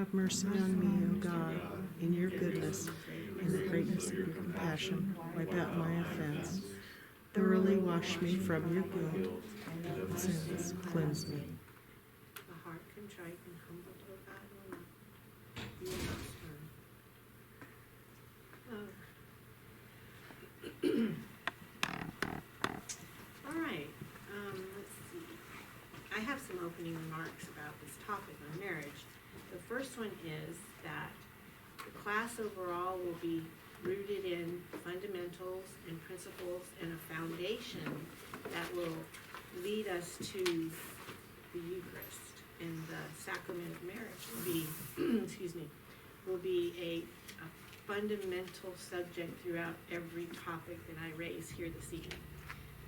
Have mercy on me, O God, in your goodness and the greatness of your compassion. Wipe out my offense. Thoroughly wash me from your guilt and sins. Cleanse me. A heart contrite and humble, O God, will not spurn. All right, let's see. I have some opening remarks about this topic on marriage. The first one is that the class overall will be rooted in fundamentals and principles and a foundation that will lead us to the Eucharist. And the sacrament of marriage will be, will be a fundamental subject throughout every topic that I raise here this evening.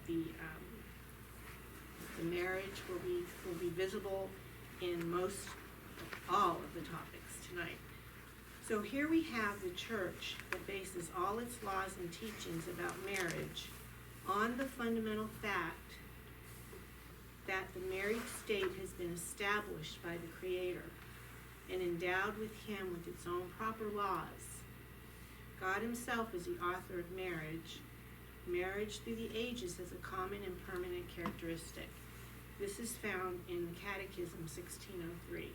The marriage will be visible in all of the topics tonight. So here we have the church that bases all its laws and teachings about marriage on the fundamental fact that the married state has been established by the Creator and endowed with Him with its own proper laws. God Himself is the author of marriage. Marriage through the ages has a common and permanent characteristic. This is found in the Catechism 1603.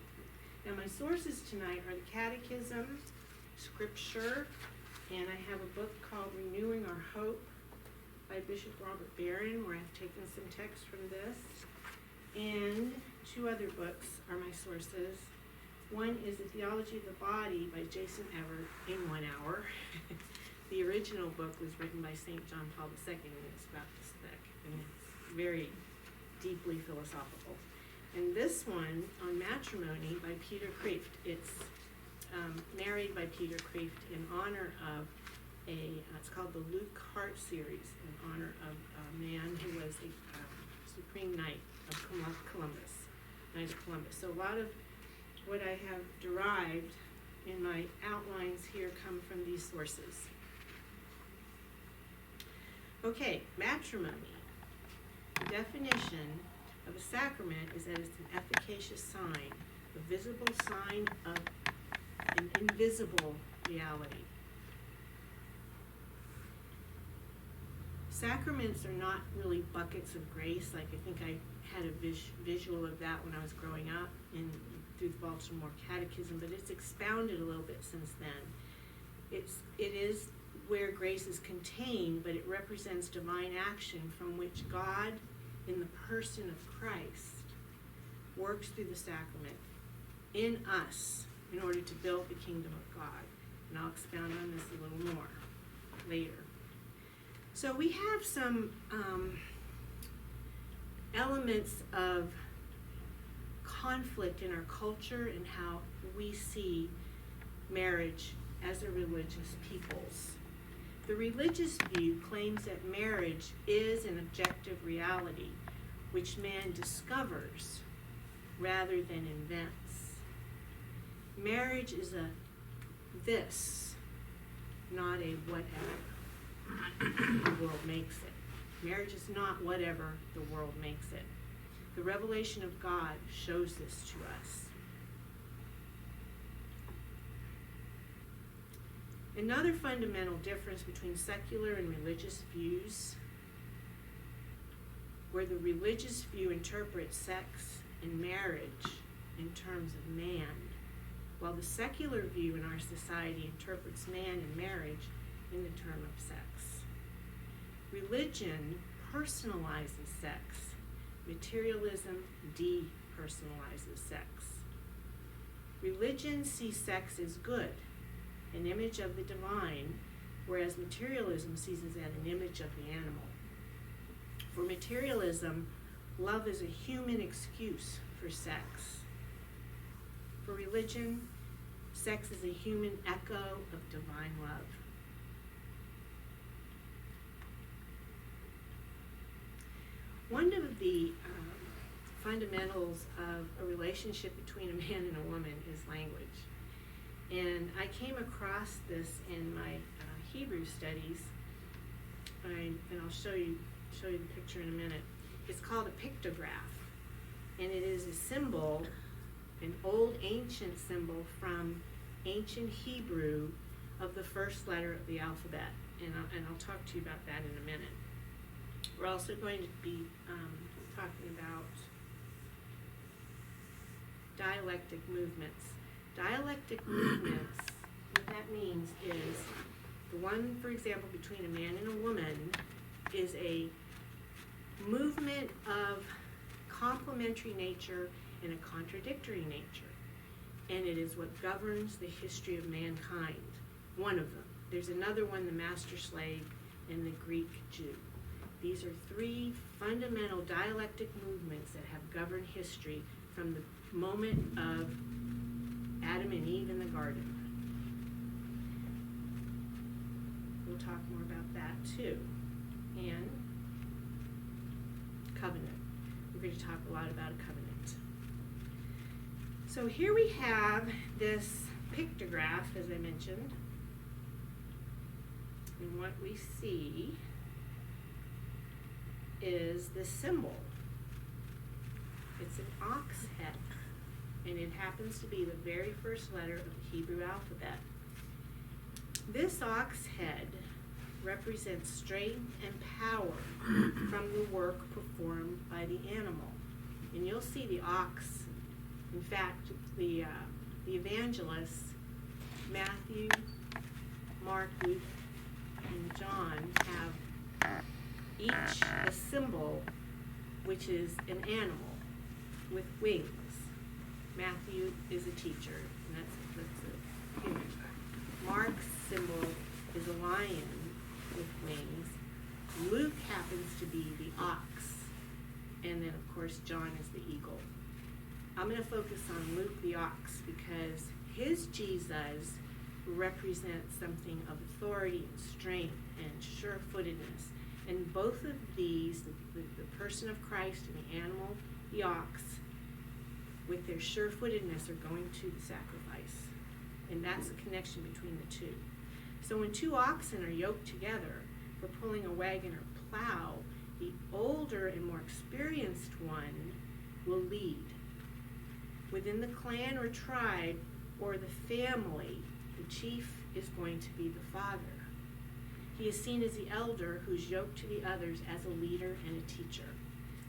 Now my sources tonight are the Catechism, Scripture, and I have a book called Renewing Our Hope by Bishop Robert Barron, where I've taken some text from this. And two other books are my sources. One is The Theology of the Body by Jason Everett in 1 hour. The original book was written by St. John Paul II, and it's about this thick, and it's very deeply philosophical. And this one on matrimony by Peter Kreeft. It's narrated by Peter Kreeft in honor of it's called the Luke Hart series, in honor of a man who was a supreme knight of Columbus, Knight of Columbus. So a lot of what I have derived in my outlines here come from these sources. Okay, matrimony. The definition of a sacrament is that it's an efficacious sign, a visible sign of an invisible reality. Sacraments are not really buckets of grace. Like I think I had a visual of that when I was growing up through the Baltimore Catechism, but it's expounded a little bit since then. It is where grace is contained, but it represents divine action from which God, in the person of Christ, works through the sacrament in us in order to build the kingdom of God. And I'll expound on this a little more later. So we have some elements of conflict in our culture and how we see marriage as a religious peoples. The religious view claims that marriage is an objective reality which man discovers rather than invents. Marriage is a this, not a whatever the world makes it. Marriage is not whatever the world makes it. The revelation of God shows this to us. Another fundamental difference between secular and religious views, where the religious view interprets sex and marriage in terms of man, while the secular view in our society interprets man and marriage in the term of sex. Religion personalizes sex. Materialism depersonalizes sex. Religion sees sex as good, an image of the divine, whereas materialism sees it as an image of the animal. For materialism, love is a human excuse for sex. For religion, sex is a human echo of divine love. One of the fundamentals of a relationship between a man and a woman is language. And I came across this in my Hebrew studies, and I'll show you the picture in a minute. It's called a pictograph, and it is a symbol an old ancient symbol from ancient Hebrew of the first letter of the alphabet. And I'll talk to you about that in a minute. We're also going to be talking about dialectic movements. Dialectic movements, what that means is the one, for example, between a man and a woman is a movement of complementary nature and a contradictory nature. And it is what governs the history of mankind. One of them. There's another one, the master-slave and the Greek Jew. These are three fundamental dialectic movements that have governed history from the moment of Adam and Eve in the garden. We'll talk more about that too. And covenant. We're going to talk a lot about a covenant. So here we have this pictograph, as I mentioned. And what we see is this symbol. It's an ox head, and it happens to be the very first letter of the Hebrew alphabet. This ox head represents strength and power from the work performed by the animal. And you'll see the ox, in fact, the evangelists, Matthew, Mark, Luke, and John have each a symbol which is an animal with wings. Matthew is a teacher, and that's a human. Mark's symbol is a lion with wings. Luke happens to be the ox, and then of course John is the eagle. I'm going to focus on Luke the ox because his Jesus represents something of authority and strength and sure-footedness. And both of these, the person of Christ and the animal, the ox, with their sure-footedness are going to the sacrifice. And that's the connection between the two. So when two oxen are yoked together for pulling a wagon or plow, the older and more experienced one will lead. Within the clan or tribe or the family, the chief is going to be the father. He is seen as the elder who's yoked to the others as a leader and a teacher.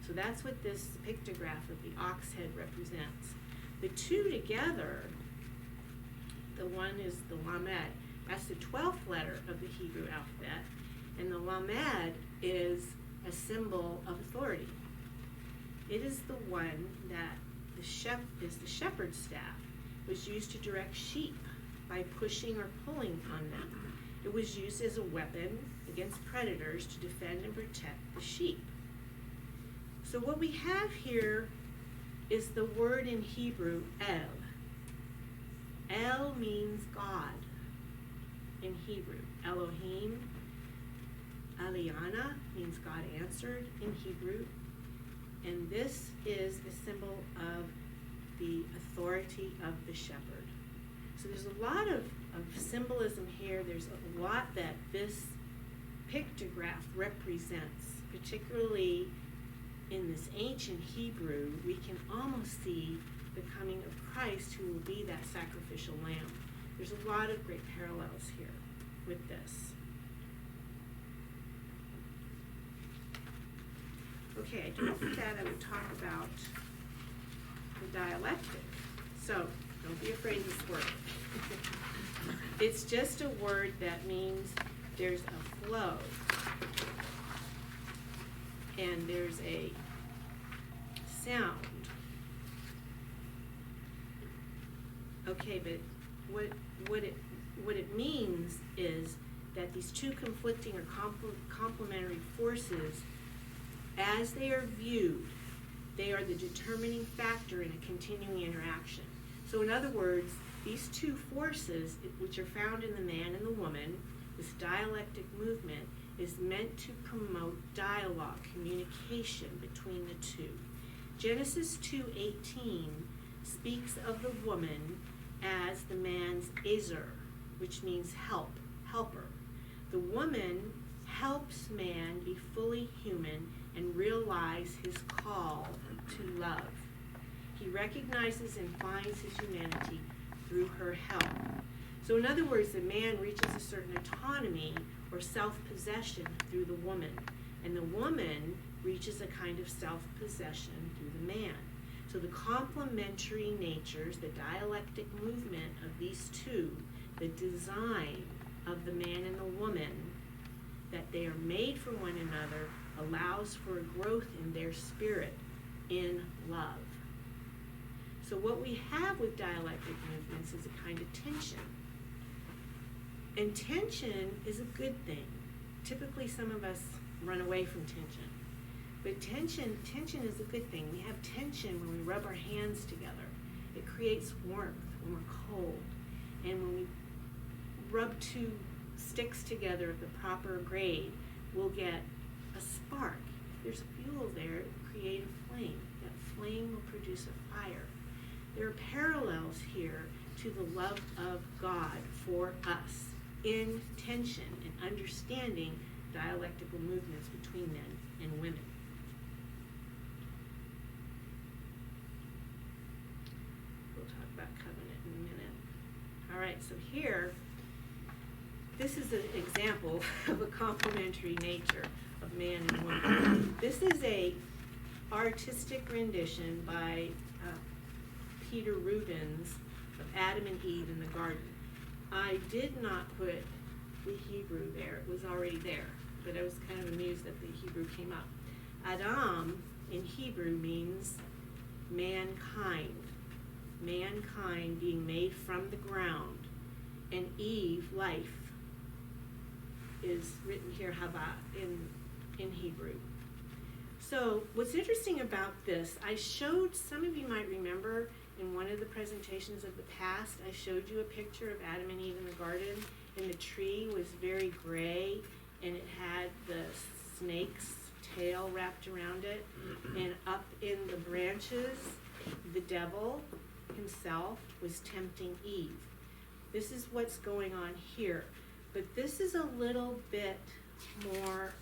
So that's what this pictograph of the ox head represents. The two together, the one is the lamed. That's the 12th letter of the Hebrew alphabet. And the lamed is a symbol of authority. It is the one that is the shepherd's staff. It was used to direct sheep by pushing or pulling on them. It was used as a weapon against predators to defend and protect the sheep. So what we have here is the word in Hebrew, El. El means God in Hebrew. Elohim, Eliana means God answered in Hebrew. And this is a symbol of the authority of the shepherd. So there's a lot of symbolism here. There's a lot that this pictograph represents, particularly in this ancient Hebrew. We can almost see the coming of Christ, who will be that sacrificial lamb. There's a lot of great parallels here with this. Okay, I told you that I would talk about the dialectic. So, don't be afraid of this word. It's just a word that means there's a flow. And there's a sound. Okay, but what it means is that these two conflicting or complementary forces, as they are viewed, they are the determining factor in a continuing interaction. So in other words, these two forces, which are found in the man and the woman, this dialectic movement, is meant to promote dialogue, communication between the two. Genesis 2:18 speaks of the woman as the man's ezer, which means helper. The woman helps man be fully human and realize his call to love. He recognizes and finds his humanity through her help. So in other words, the man reaches a certain autonomy or self-possession through the woman, and the woman reaches a kind of self-possession through the man. So the complementary natures, the dialectic movement of these two, the design of the man and the woman, that they are made for one another, allows for a growth in their spirit in love. So what we have with dialectic movements is a kind of tension. And tension is a good thing. Typically some of us run away from tension. But tension is a good thing. We have tension when we rub our hands together. It creates warmth when we're cold. And when we rub two sticks together of the proper grade, we'll get a spark. If there's fuel there, it will create a flame. That flame will produce a fire. There are parallels here to the love of God for us in tension and understanding dialectical movements between men and women. We'll talk about covenant in a minute. All right, so here, this is an example of a complementary nature of man and woman. This is a artistic rendition by Peter Rubens of Adam and Eve in the garden. I did not put the Hebrew there. It was already there, but I was kind of amused that the Hebrew came up. Adam in Hebrew means mankind. Mankind being made from the ground. And Eve, life, is written here haba in Hebrew. So what's interesting about this, I showed, some of you might remember in one of the presentations of the past, I showed you a picture of Adam and Eve in the garden, and the tree was very gray, and it had the snake's tail wrapped around it, and up in the branches, the devil himself was tempting Eve. This is what's going on here, but this is a little bit more,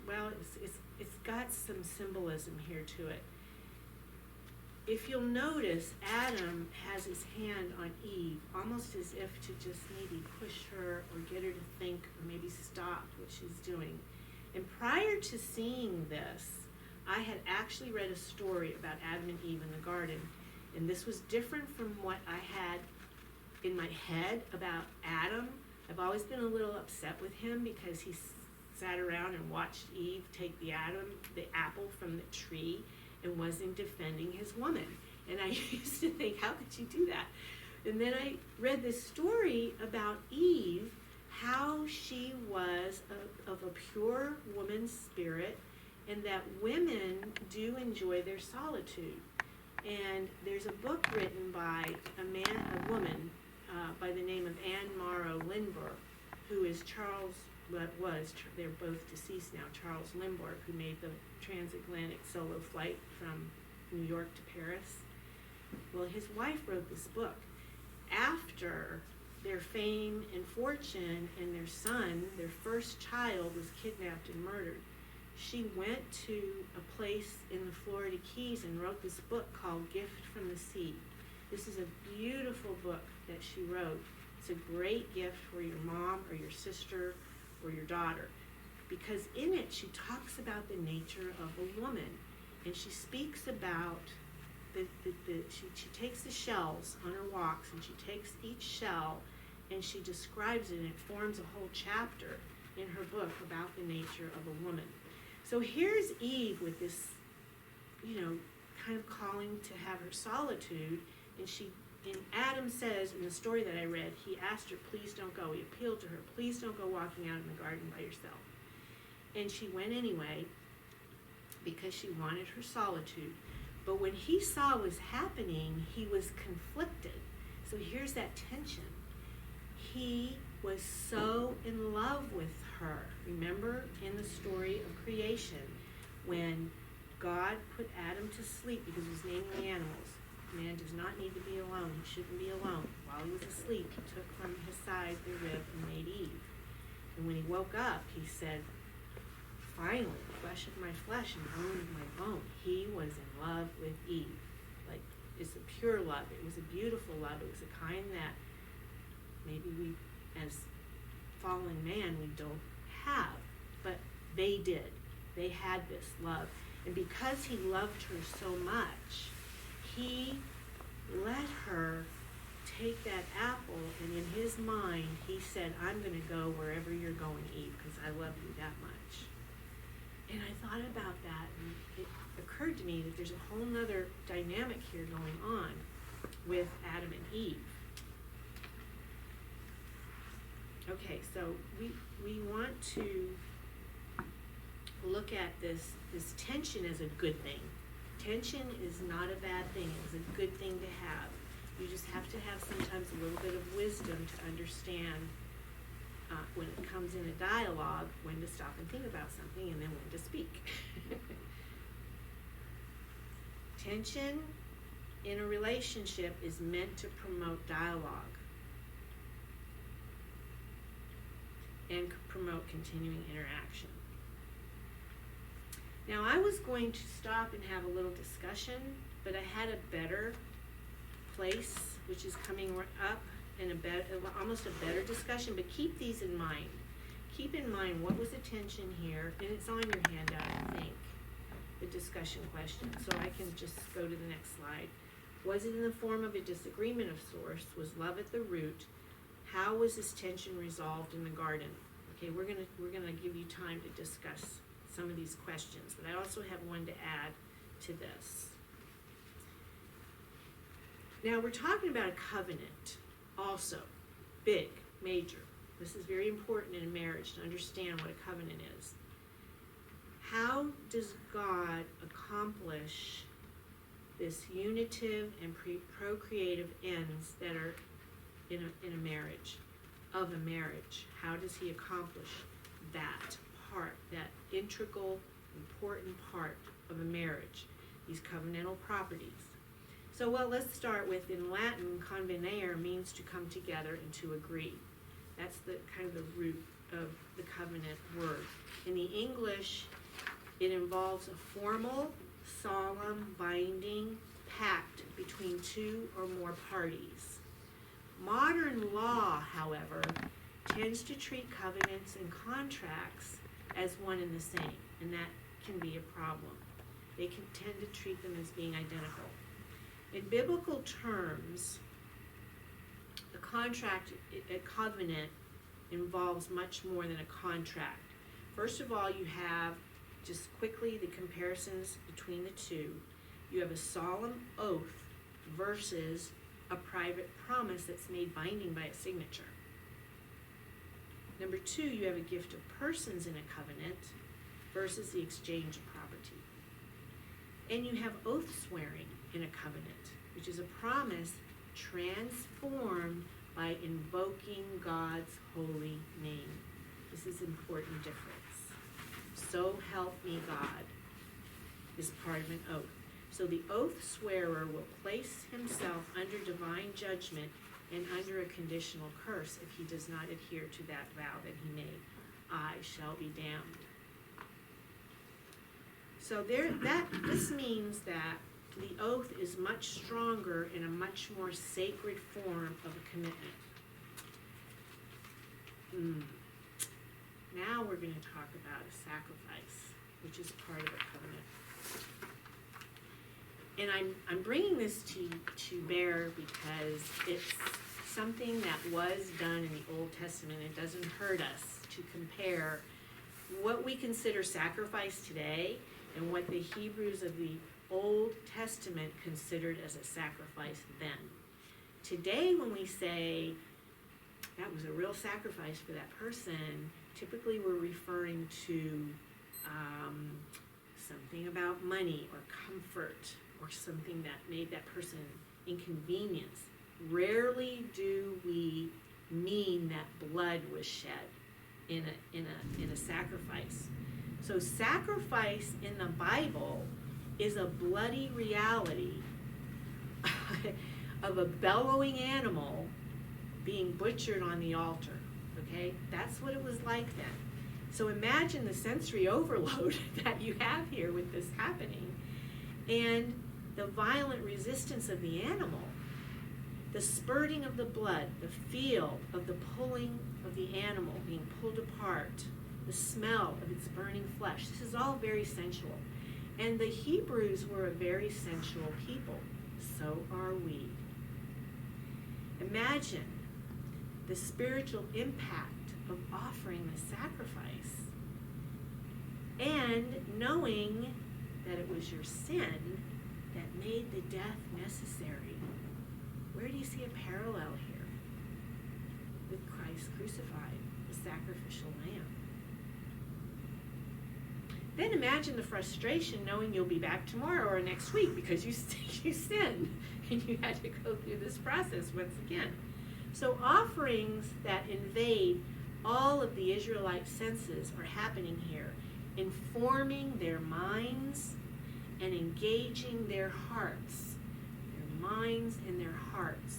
well, it's got some symbolism here to it. If you'll notice, Adam has his hand on Eve, almost as if to just maybe push her or get her to think or maybe stop what she's doing. And prior to seeing this, I had actually read a story about Adam and Eve in the garden, and this was different from what I had in my head about Adam. I've always been a little upset with him because he sat around and watched Eve take the apple from the tree and wasn't defending his woman. And I used to think, how could you do that? And then I read this story about Eve, how she was of a pure woman's spirit, and that women do enjoy their solitude. And there's a book written by a woman by the name of Anne Morrow Lindbergh, who is they're both deceased now, Charles Lindbergh, who made the transatlantic solo flight from New York to Paris. Well, his wife wrote this book after their fame and fortune and their son, their first child, was kidnapped and murdered. She went to a place in the Florida Keys and wrote this book called Gift from the Sea. This is a beautiful book that she wrote. It's a great gift for your mom or your sister or your daughter, because in it she talks about the nature of a woman, and she speaks about she takes the shells on her walks, and she takes each shell and she describes it, and it forms a whole chapter in her book about the nature of a woman. So here's Eve with this, kind of calling to have her solitude, and Adam says in the story that I read, he asked her, please don't go. He appealed to her, please don't go walking out in the garden by yourself. And she went anyway because she wanted her solitude. But when he saw what was happening, he was conflicted. So here's that tension. He was so in love with her. Remember in the story of creation, when God put Adam to sleep because he was naming the animals. Man does not need to be alone. He shouldn't be alone. While he was asleep, he took from his side the rib and made Eve. And when he woke up, he said, finally, flesh of my flesh and bone of my bone. He was in love with Eve. Like, it's a pure love. It was a beautiful love. It was a kind that maybe we, as fallen man, we don't have. But they did. They had this love. And because he loved her so much, he let her take that apple, and in his mind, he said, I'm going to go wherever you're going, Eve, because I love you that much. And I thought about that, and it occurred to me that there's a whole nother dynamic here going on with Adam and Eve. Okay, so we want to look at this tension as a good thing. Tension is not a bad thing. It's a good thing to have. You just have to have sometimes a little bit of wisdom to understand when it comes in a dialogue, when to stop and think about something, and then when to speak. Tension in a relationship is meant to promote dialogue and promote continuing interaction. Now, I was going to stop and have a little discussion, but I had a better place, which is coming up, and almost a better discussion, but keep these in mind. Keep in mind what was the tension here, and it's on your handout, I think, the discussion question, so I can just go to the next slide. Was it in the form of a disagreement of sorts? Was love at the root? How was this tension resolved in the garden? Okay, we're gonna give you time to discuss some of these questions, but I also have one to add to this. Now, we're talking about a covenant also, big, major. This is very important in a marriage to understand what a covenant is. How does God accomplish this unitive and procreative ends that are in a marriage, of a marriage? How does he accomplish that part, that integral, important part of a marriage, these covenantal properties? So, well, let's start with, in Latin, convenire means to come together and to agree. That's the kind of the root of the covenant word. In the English, it involves a formal, solemn, binding pact between two or more parties. Modern law, however, tends to treat covenants and contracts as one and the same, and that can be a problem. They can tend to treat them as being identical. In biblical terms, a contract, a covenant, involves much more than a contract. First of all, you have, just quickly, the comparisons between the two. You have a solemn oath versus a private promise that's made binding by a signature. Number two, you have a gift of persons in a covenant versus the exchange of property. And you have oath swearing in a covenant, which is a promise transformed by invoking God's holy name. This is an important difference. So help me God is part of an oath. So the oath swearer will place himself under divine judgment and under a conditional curse if he does not adhere to that vow that he made. I shall be damned. So this means that the oath is much stronger in a much more sacred form of a commitment. Now we're going to talk about a sacrifice, which is part of a covenant. And I'm bringing this to bear because it's something that was done in the Old Testament. It doesn't hurt us to compare what we consider sacrifice today and what the Hebrews of the Old Testament considered as a sacrifice then. Today, when we say that was a real sacrifice for that person, typically we're referring to something about money or comfort or something that made that person inconvenienced. Rarely do we mean that blood was shed in a sacrifice. So sacrifice in the Bible is a bloody reality of a bellowing animal being butchered on the altar. Okay? That's what it was like then. So imagine the sensory overload that you have here with this happening, and the violent resistance of the animal, the spurting of the blood, the feel of the pulling of the animal being pulled apart, the smell of its burning flesh. This is all very sensual. And the Hebrews were a very sensual people. So are we. Imagine the spiritual impact of offering the sacrifice and knowing that it was your sin that made the death necessary. Where do you see a parallel here with Christ crucified, the sacrificial lamb? Then imagine the frustration knowing you'll be back tomorrow or next week because you sinned and you had to go through this process once again. So offerings that invade all of the Israelite senses are happening here, informing their minds and engaging their hearts. Their minds and their hearts.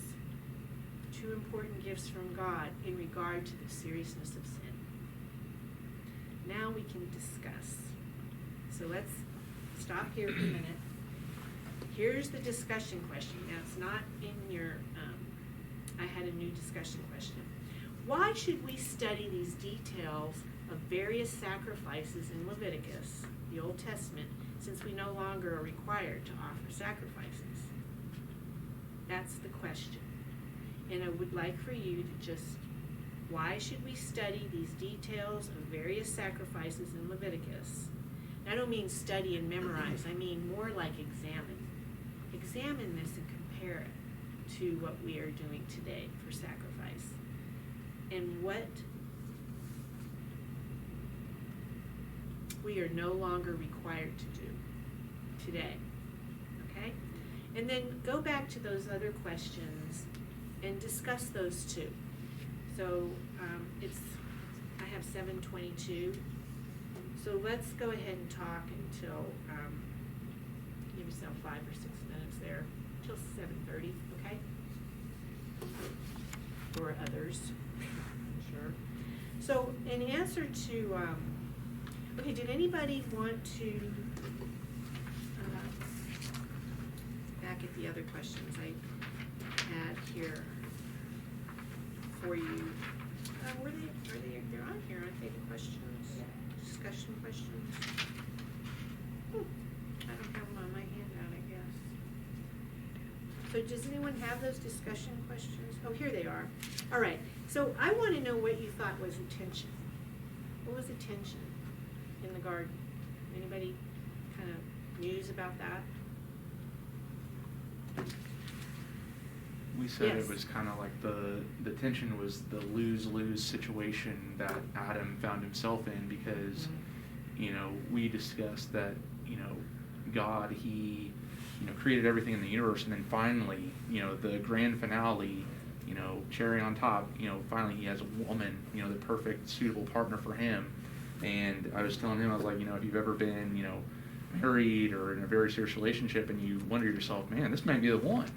Two important gifts from God in regard to the seriousness of sin. Now we can discuss. So let's stop here for a minute. Here's the discussion question. Now it's not in your, I had a new discussion question. Why should we study these details of various sacrifices in Leviticus, the Old Testament, since we no longer are required to offer sacrifices? That's the question. And I would like for you to just, why should we study these details of various sacrifices in Leviticus? I don't mean study and memorize, I mean more like examine. Examine this and compare it to what we are doing today for sacrifice. And what we are no longer required to do today. Okay? And then go back to those other questions and discuss those too. So I have 7:22. So let's go ahead and talk until, give yourself 5 or 6 minutes there, until 7:30, okay? For others, I'm sure. So in answer to, okay, did anybody want to, back at the other questions I had here for you. They're on here, aren't they, the questions? Discussion questions? I don't have them on my handout, I guess. So does anyone have those discussion questions? Oh, here they are. All right. So I want to know what you thought was attention. What was attention in the garden? Anybody kind of news about that? We said Yes. It was kind of like the tension was the lose-lose situation that Adam found himself in because, we discussed that, God, he, created everything in the universe, and then finally, the grand finale, cherry on top, finally he has a woman, the perfect, suitable partner for him. And I was telling him, I was like, if you've ever been, married or in a very serious relationship and you wonder to yourself, man, this might be the one.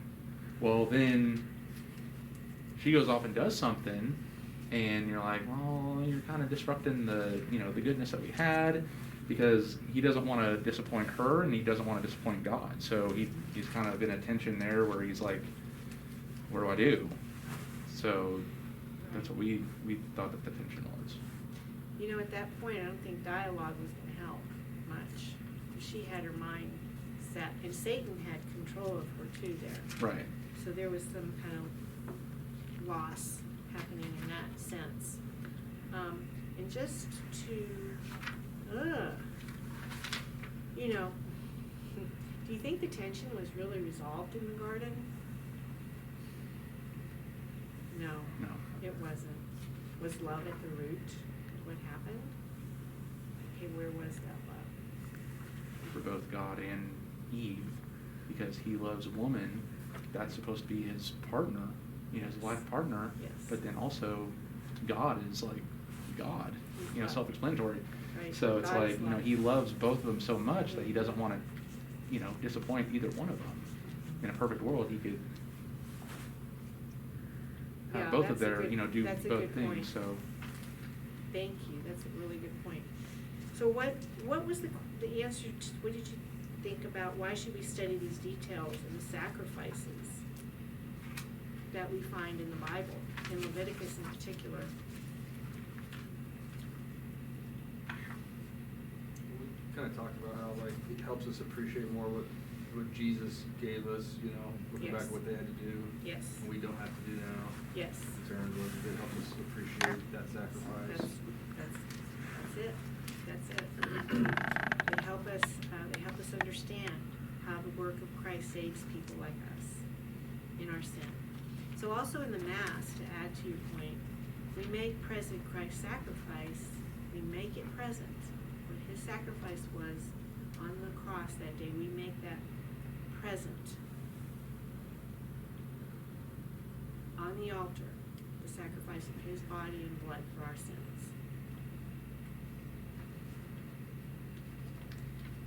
Well, then she goes off and does something, and you're like, well, you're kind of disrupting the, the goodness that we had, because he doesn't want to disappoint her, and he doesn't want to disappoint God. So he's kind of in a tension there where he's like, what do I do? So that's what we thought that the tension was. At that point, I don't think dialogue was going to help much. She had her mind set, and Satan had control of her too there. Right. So there was some kind of loss happening in that sense. And just to, do you think the tension was really resolved in the garden? No. No. It wasn't. Was love at the root what happened? Okay, where was that love? For both God and Eve, because he loves a woman, that's supposed to be his partner, his life partner. Yes. But then also, God is like God, God. self-explanatory. Right. So it's God's like, love. he loves both of them so much that he doesn't want to, disappoint either one of them. In a perfect world, he could have Yeah, both of that's a their, good- do that's a both good things. point. So Thank you. That's a really good point. So what was the answer to, what did you think about why should we study these details and the sacrifices that we find in the Bible, in Leviticus in particular? We kind of talked about how like it helps us appreciate more what Jesus gave us, looking Yes. back at what they had to do. Yes. And we don't have to do now. Yes. In terms of it helps us appreciate that sacrifice. That's it. That's it. They help us understand how the work of Christ saves people like us in our sin. So also in the Mass, to add to your point, we make present Christ's sacrifice. We make it present. What his sacrifice was on the cross that day, we make that present on the altar, the sacrifice of his body and blood for our sins.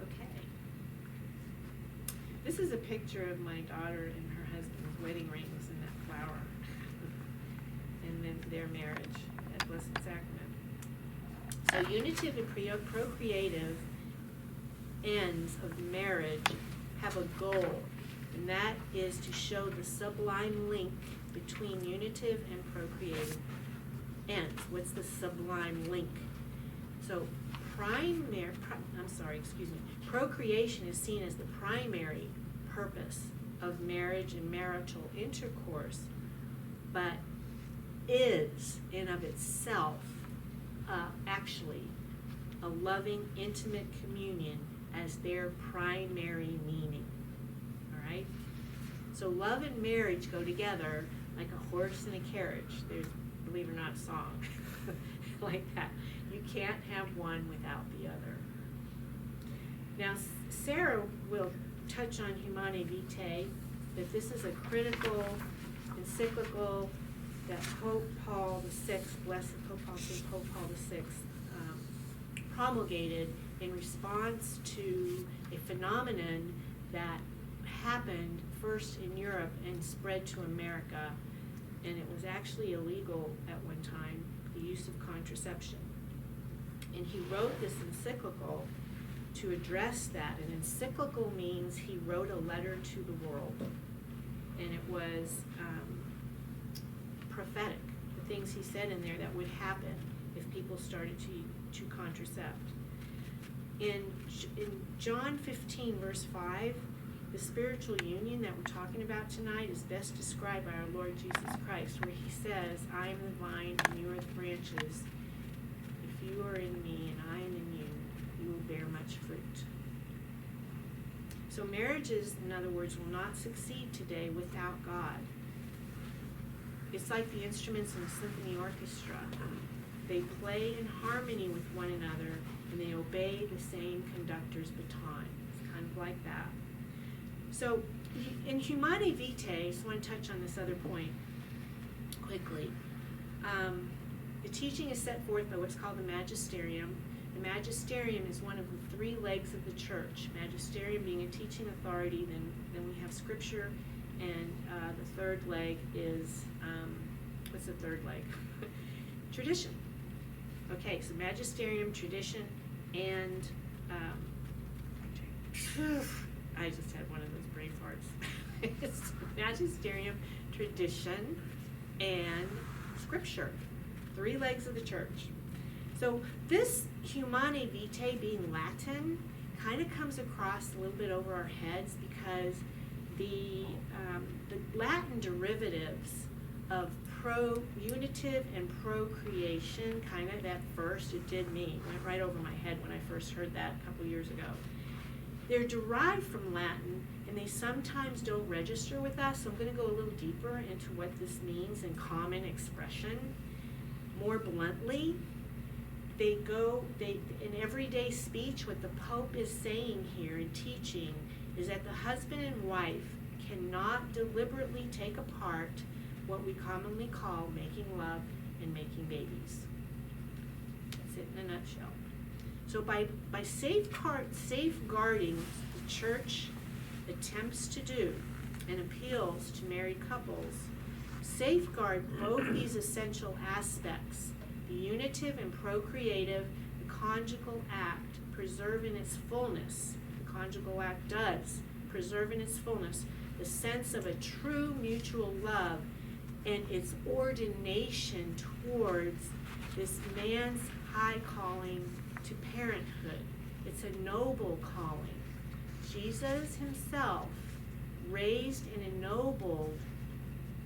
Okay. This is a picture of my daughter and her husband's wedding rings and that flower, and then their marriage at Blessed Sacrament. So unitive and procreative ends of marriage have a goal, and that is to show the sublime link between unitive and procreative ends. What's the sublime link? So procreation is seen as the primary purpose of marriage and marital intercourse, but is in of itself actually a loving, intimate communion as their primary meaning. All right? So love and marriage go together like a horse and a carriage. There's, believe it or not, a song like that. You can't have one without the other. Now, Sarah will touch on Humanae Vitae, that this is a critical encyclical that Pope Paul VI, Blessed Pope Paul VI, promulgated in response to a phenomenon that happened first in Europe and spread to America, and it was actually illegal at one time, the use of contraception. And he wrote this encyclical to address that. An encyclical means he wrote a letter to the world, and it was prophetic, the things he said in there that would happen if people started to contracept. In John 15, verse 5, the spiritual union that we're talking about tonight is best described by our Lord Jesus Christ, where he says, I am the vine and you are the branches. If you are in me and I am in you, you will bear much fruit. So marriages, in other words, will not succeed today without God. It's like the instruments in a symphony orchestra. They play in harmony with one another, and they obey the same conductor's baton. It's kind of like that. So in Humanae Vitae, I just want to touch on this other point quickly. The teaching is set forth by what's called the Magisterium. The Magisterium is one of the three legs of the church. Magisterium being a teaching authority, then we have Scripture, and the third leg is, what's the third leg? Tradition. Okay, so Magisterium, tradition, and I just had one of those brain farts. It's Magisterium, tradition, and Scripture. Three legs of the church. So this Humanae Vitae being Latin kind of comes across a little bit over our heads because the Latin derivatives of unitive and procreation, kind of at first, it did me, went right over my head when I first heard that a couple years ago. They're derived from Latin, and they sometimes don't register with us, so I'm going to go a little deeper into what this means in common expression. More bluntly, in everyday speech, what the Pope is saying here and teaching is that the husband and wife cannot deliberately take apart what we commonly call making love and making babies. That's it in a nutshell. So by safeguarding the church attempts to do and appeals to married couples, safeguard both these essential aspects The unitive and procreative, the conjugal act, preserve in its fullness. The conjugal act does preserve in its fullness the sense of a true mutual love and its ordination towards this man's high calling to parenthood. It's a noble calling. Jesus himself raised and ennobled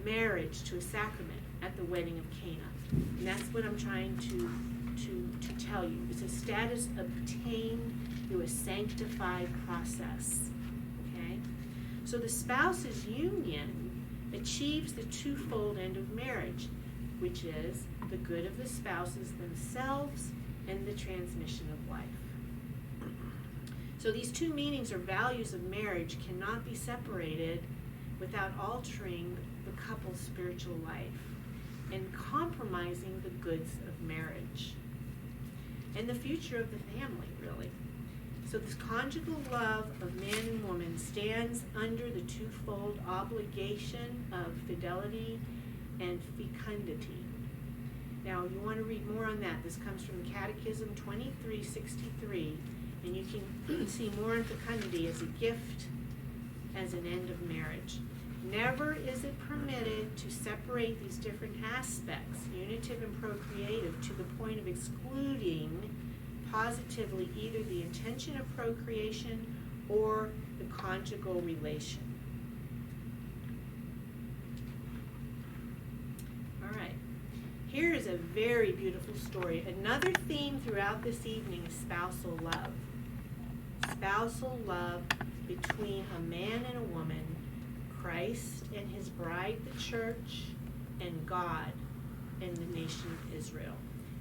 marriage to a sacrament at the wedding of Cana. And that's what I'm trying to tell you. It's a status obtained through a sanctified process. Okay? So the spouse's union achieves the twofold end of marriage, which is the good of the spouses themselves and the transmission of life. So these two meanings or values of marriage cannot be separated without altering the couple's spiritual life and compromising the goods of marriage and the future of the family, really. So this conjugal love of man and woman stands under the twofold obligation of fidelity and fecundity. Now, you want to read more on that. This comes from Catechism 2363, and you can see more on fecundity as a gift, as an end of marriage. Never is it permitted to separate these different aspects, unitive and procreative, to the point of excluding positively either the intention of procreation or the conjugal relation. All right. Here is a very beautiful story. Another theme throughout this evening is spousal love. Spousal love between a man and a woman, Christ and his bride, the church, and God and the nation of Israel.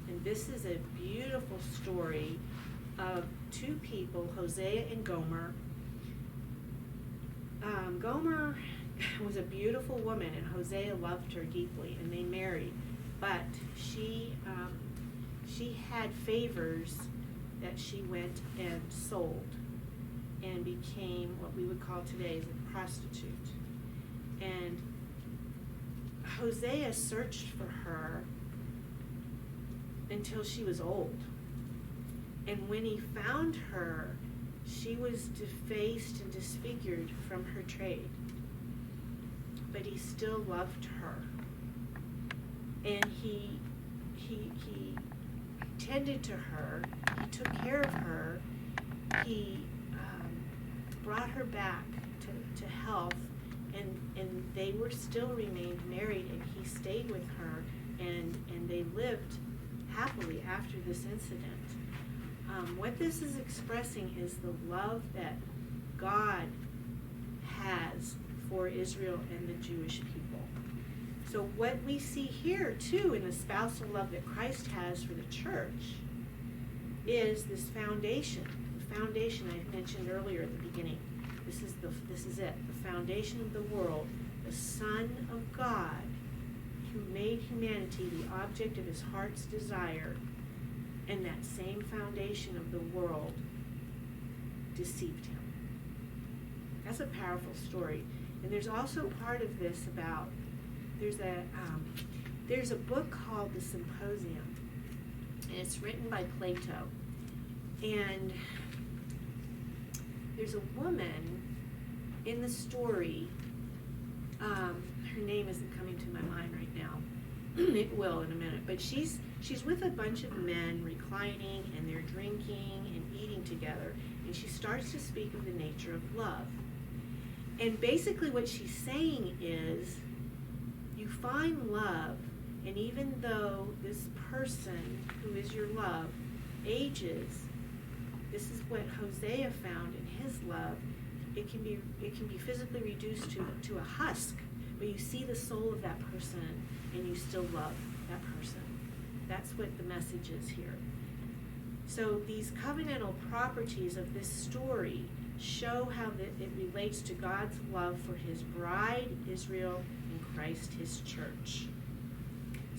And this is a beautiful story of two people, Hosea and Gomer. Gomer was a beautiful woman, and Hosea loved her deeply, and they married. But she had favors that she went and sold and became what we would call today as a prostitute. And Hosea searched for her until she was old. And when he found her, she was defaced and disfigured from her trade. But he still loved her. And he tended to her, he took care of her, he brought her back to health, and they were still remained married, and he stayed with her, and they lived happily after this incident. What this is expressing is the love that God has for Israel and the Jewish people. So what we see here, too, in the spousal love that Christ has for the church is this foundation. The foundation I mentioned earlier at the beginning. This is it. The foundation of the world. The Son of God, who made humanity the object of his heart's desire, and that same foundation of the world deceived him. That's a powerful story. And there's also part of this about, there's a book called The Symposium, and it's written by Plato. And there's a woman in the story, her name isn't coming to my mind right now. It will in a minute. But she's with a bunch of men reclining, and they're drinking and eating together, and she starts to speak of the nature of love. And basically what she's saying is, you find love, and even though this person who is your love ages, this is what Hosea found in his love. It can be physically reduced to a husk, but you see the soul of that person, and you still love that person. That's what the message is here. So these covenantal properties of this story show how it relates to God's love for his bride, Israel, and Christ, his church.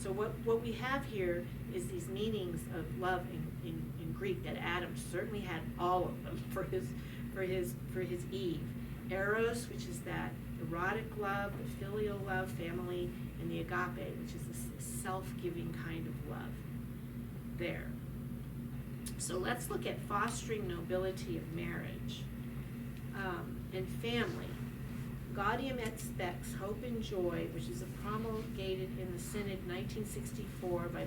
So what we have here is these meanings of love in Greek that Adam certainly had all of them for his Eve. Eros, which is that erotic love, the filial love, family, and the agape, which is a self-giving kind of love. there. So let's look at fostering nobility of marriage and family. Gaudium et Spes, Hope and Joy, which is promulgated in the Synod 1964 by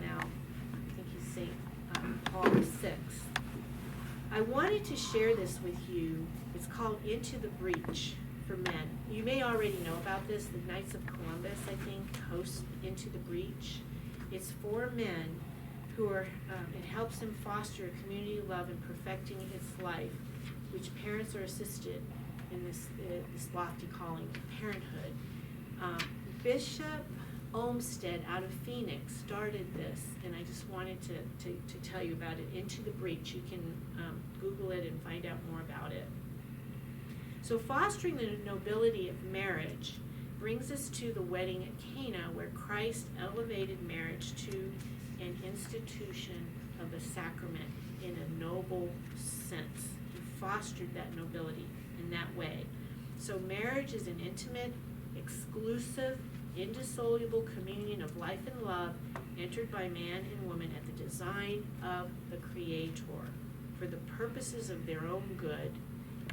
now, I think he's St. Paul VI. I wanted to share this with you. It's called Into the Breach for Men. You may already know about this. The Knights of Columbus, I think, host Into the Breach. It's for men who are, it helps them foster a community of love and perfecting its life, which parents are assisted in this lofty calling of parenthood. Bishop Olmsted out of Phoenix started this, and I just wanted to tell you about it. Into the Breach. You can Google it and find out more about it. So fostering the nobility of marriage brings us to the wedding at Cana, where Christ elevated marriage to an institution of a sacrament in a noble sense. He fostered that nobility in that way. So marriage is an intimate, exclusive, indissoluble communion of life and love entered by man and woman at the design of the Creator for the purposes of their own good,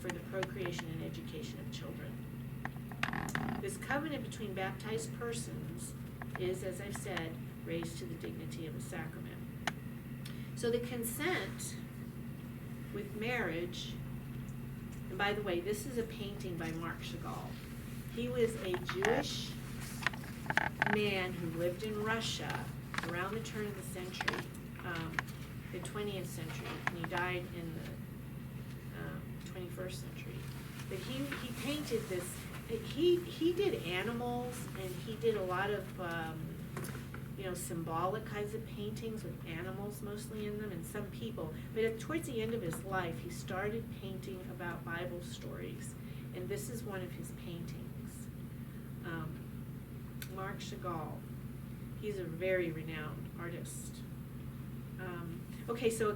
for the procreation and education of children. This covenant between baptized persons is, as I've said, raised to the dignity of a sacrament. So the consent with marriage, and by the way, this is a painting by Marc Chagall. He was a Jewish man who lived in Russia around the turn of the century, the 20th century, and he died in the 21st century. But he painted this. He did animals, and he did a lot of symbolic kinds of paintings with animals mostly in them, and some people. But towards the end of his life, he started painting about Bible stories, and this is one of his paintings. Marc Chagall. He's a very renowned artist. Okay, so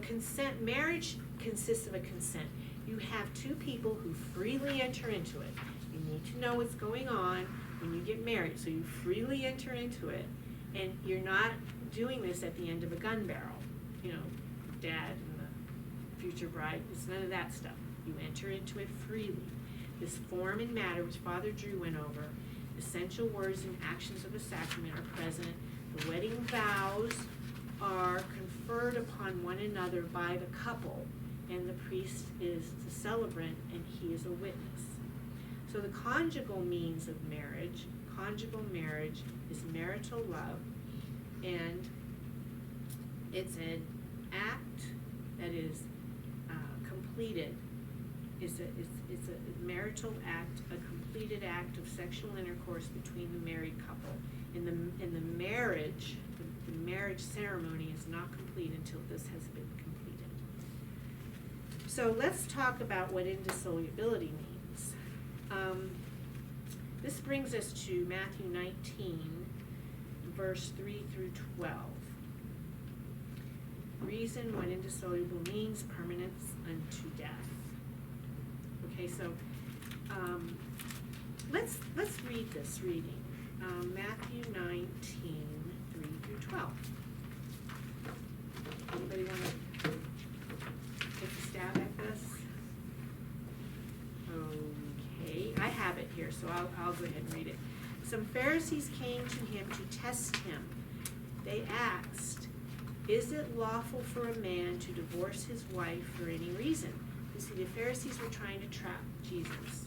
marriage consists of a consent. You have two people who freely enter into it. You need to know what's going on when you get married, so you freely enter into it, and you're not doing this at the end of a gun barrel. Dad and the future bride, it's none of that stuff. You enter into it freely. This form and matter, which Father Drew went over, essential words and actions of the sacrament are present. The wedding vows are conferred upon one another by the couple, and the priest is the celebrant, and he is a witness. So the conjugal means of marriage, conjugal marriage is marital love, and it's an act that is completed. It's a marital act, a completed act of sexual intercourse between the married couple. In the marriage, the marriage ceremony is not complete until this has been completed. So let's talk about what indissolubility means. This brings us to Matthew 19, verse 3 through 12. Reason what indissoluble means, permanence unto death. Okay, so let's read this reading. Matthew 19, 3 through 12. Anybody want to take a stab at this? Okay, I have it here, so I'll go ahead and read it. Some Pharisees came to him to test him. They asked, "Is it lawful for a man to divorce his wife for any reason?" You see, the Pharisees were trying to trap Jesus.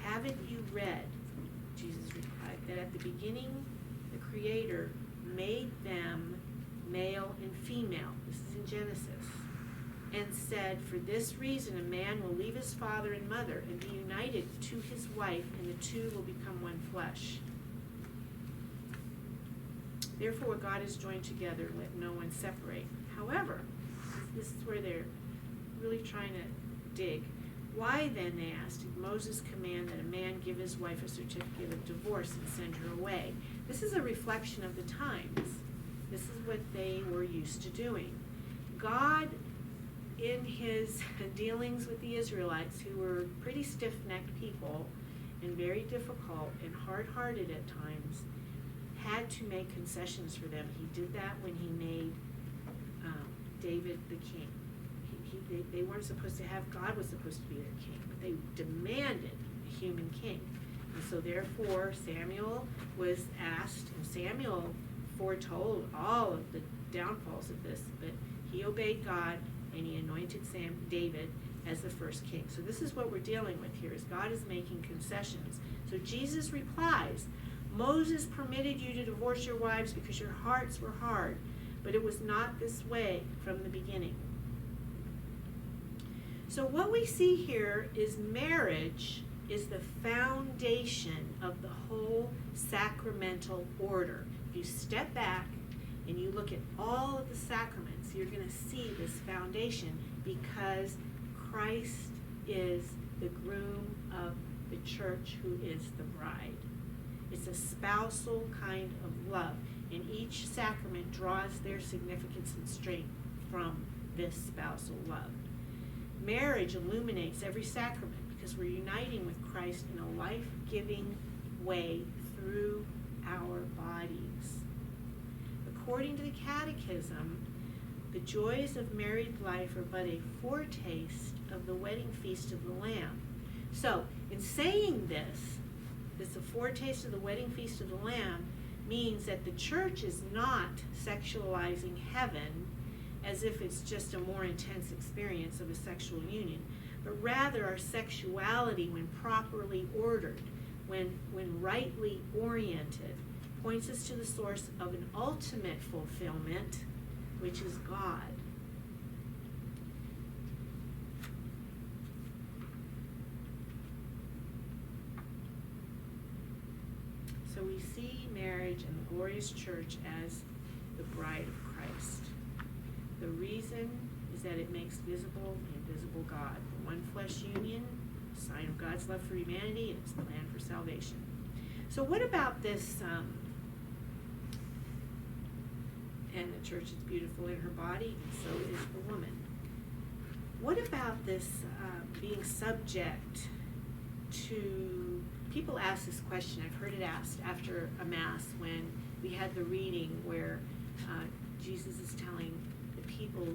"Haven't you read," Jesus replied, "that at the beginning the Creator made them male and female?" This is in Genesis. "And said, for this reason a man will leave his father and mother and be united to his wife, and the two will become one flesh. Therefore what God has joined together, let no one separate." However, this is where they're really trying to dig. "Why then," they asked, "did Moses command that a man give his wife a certificate of divorce and send her away?" This is a reflection of the times. This is what they were used to doing. God, in his dealings with the Israelites, who were pretty stiff-necked people and very difficult and hard-hearted at times, had to make concessions for them. He did that when he made David the king. They weren't supposed to have, God was supposed to be their king, but they demanded a human king. And so therefore Samuel was asked, and Samuel foretold all of the downfalls of this, but he obeyed God and he anointed David as the first king. So this is what we're dealing with here, is God is making concessions. So Jesus replies, Moses permitted you to divorce your wives because your hearts were hard, but it was not this way from the beginning. So what we see here is marriage is the foundation of the whole sacramental order. If you step back and you look at all of the sacraments, you're going to see this foundation, because Christ is the groom of the church, who is the bride. It's a spousal kind of love, and each sacrament draws their significance and strength from this spousal love. Marriage illuminates every sacrament because we're uniting with Christ in a life-giving way through our bodies. According to the Catechism, the joys of married life are but a foretaste of the wedding feast of the Lamb. So, in saying this, it's a foretaste of the wedding feast of the Lamb, means that the church is not sexualizing heaven as if it's just a more intense experience of a sexual union, but rather our sexuality, when properly ordered, when rightly oriented, points us to the source of an ultimate fulfillment, which is God. So we see marriage and the glorious church as the bride of Christ. The reason is that it makes visible the invisible God. The one flesh union, a sign of God's love for humanity and his plan for salvation. So what about this, and the church is beautiful in her body, and so is the woman. What about this being subject to, people ask this question, I've heard it asked after a Mass when we had the reading where Jesus is telling the people,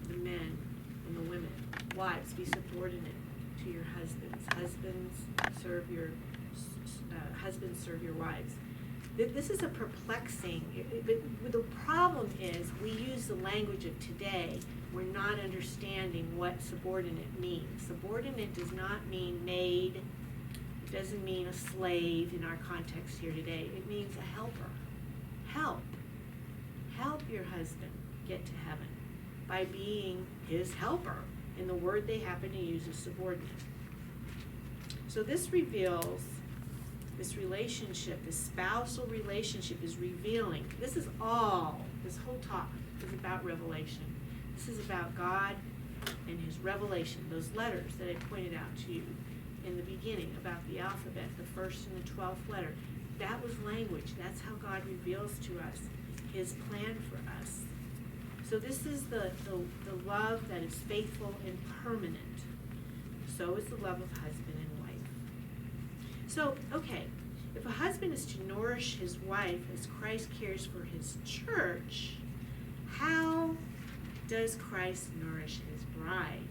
the men and the women, wives, be subordinate to your husbands. Husbands serve your wives. This is a perplexing, but the problem is we use the language of today. We're not understanding what subordinate means. Subordinate does not mean maid. It doesn't mean a slave in our context here today. It means a helper. Help your husband get to heaven by being his helper. And the word they happen to use is subordinate. So this reveals this relationship, this spousal relationship is revealing. This whole talk is about revelation. This is about God and his revelation. Those letters that I pointed out to you in the beginning about the alphabet, the first and the 12th letter, that was language. That's how God reveals to us his plan for us. So this is the love that is faithful and permanent. So is the love of husband and wife. So, okay, if a husband is to nourish his wife as Christ cares for his church, how does Christ nourish his bride?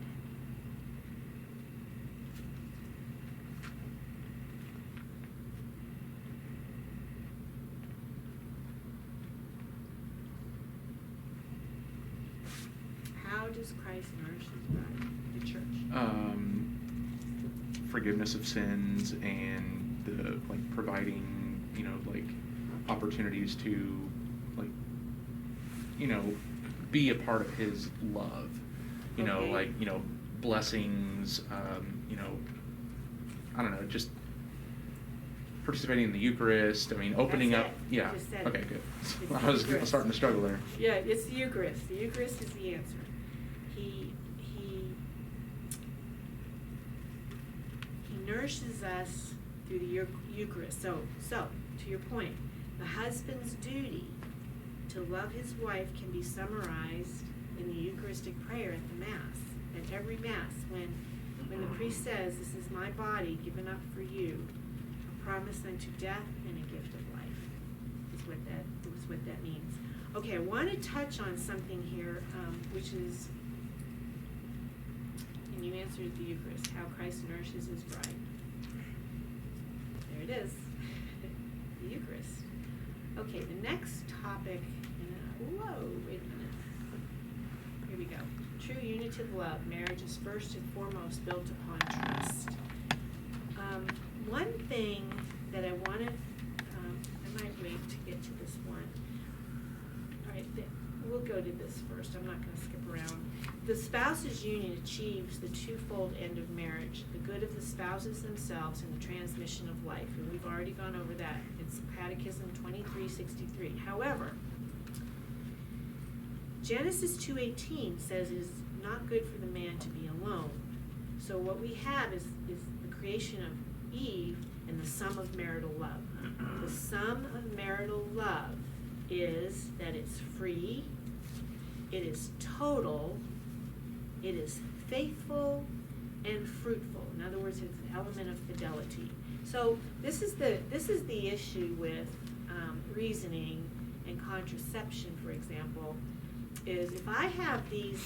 How does Christ nourish his bride, the church? Forgiveness of sins and the providing, opportunities to be a part of his love. Blessings, just participating in the Eucharist. Opening That's up. it. Yeah. You just said Okay, it. good. It's I the was Eucharist. starting to struggle there. Yeah, it's the Eucharist. The Eucharist is the answer. He nourishes us through the Eucharist. So to your point, the husband's duty to love his wife can be summarized in the Eucharistic prayer at the Mass. At every Mass, when the priest says, "This is my body given up for you, a promise unto death and a gift of life," is what that means. Okay, I want to touch on something here, which is, and you answered the Eucharist, how Christ nourishes his bride. There it is, the Eucharist. Okay, the next topic, whoa, wait a minute. Here we go. True unitive love. Marriage is first and foremost built upon trust. One thing that I wanted, I might wait to get to this one. All right, we'll go to this first. I'm not going to skip around. The spouses' union achieves the twofold end of marriage, the good of the spouses themselves and the transmission of life. And we've already gone over that. It's Catechism 2363. However, Genesis 2:18 says it is not good for the man to be alone. So what we have is the creation of Eve and the sum of marital love. The sum of marital love is that it's free, it is total, it is faithful and fruitful. In other words, it's an element of fidelity. So this is the issue with reasoning and contraception, for example, is if I have these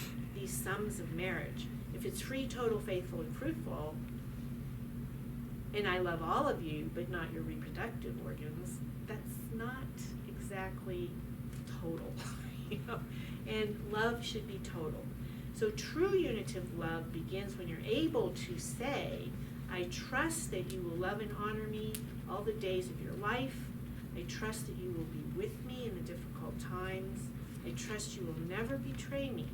sums of marriage, if it's free, total, faithful, and fruitful, and I love all of you, but not your reproductive organs, that's not exactly total, you know? And love should be total. So true unitive love begins when you're able to say, I trust that you will love and honor me all the days of your life. I trust that you will be with me in the difficult times. I trust you will never betray me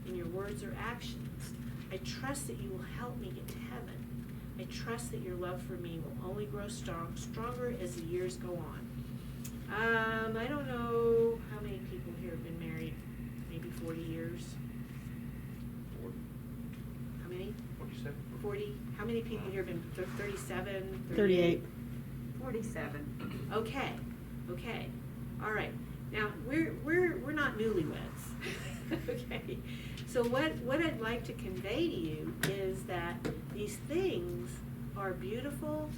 in your words or actions. I trust that you will help me get to heaven. I trust that your love for me will only grow stronger as the years go on. I don't know how many people here have been married, maybe 40 years. 40. How many? What'd you say? 40. How many people here have been 37, 38. 47. Okay. All right. Now we're not newlyweds. Okay. So what I'd like to convey to you is that these things are beautiful,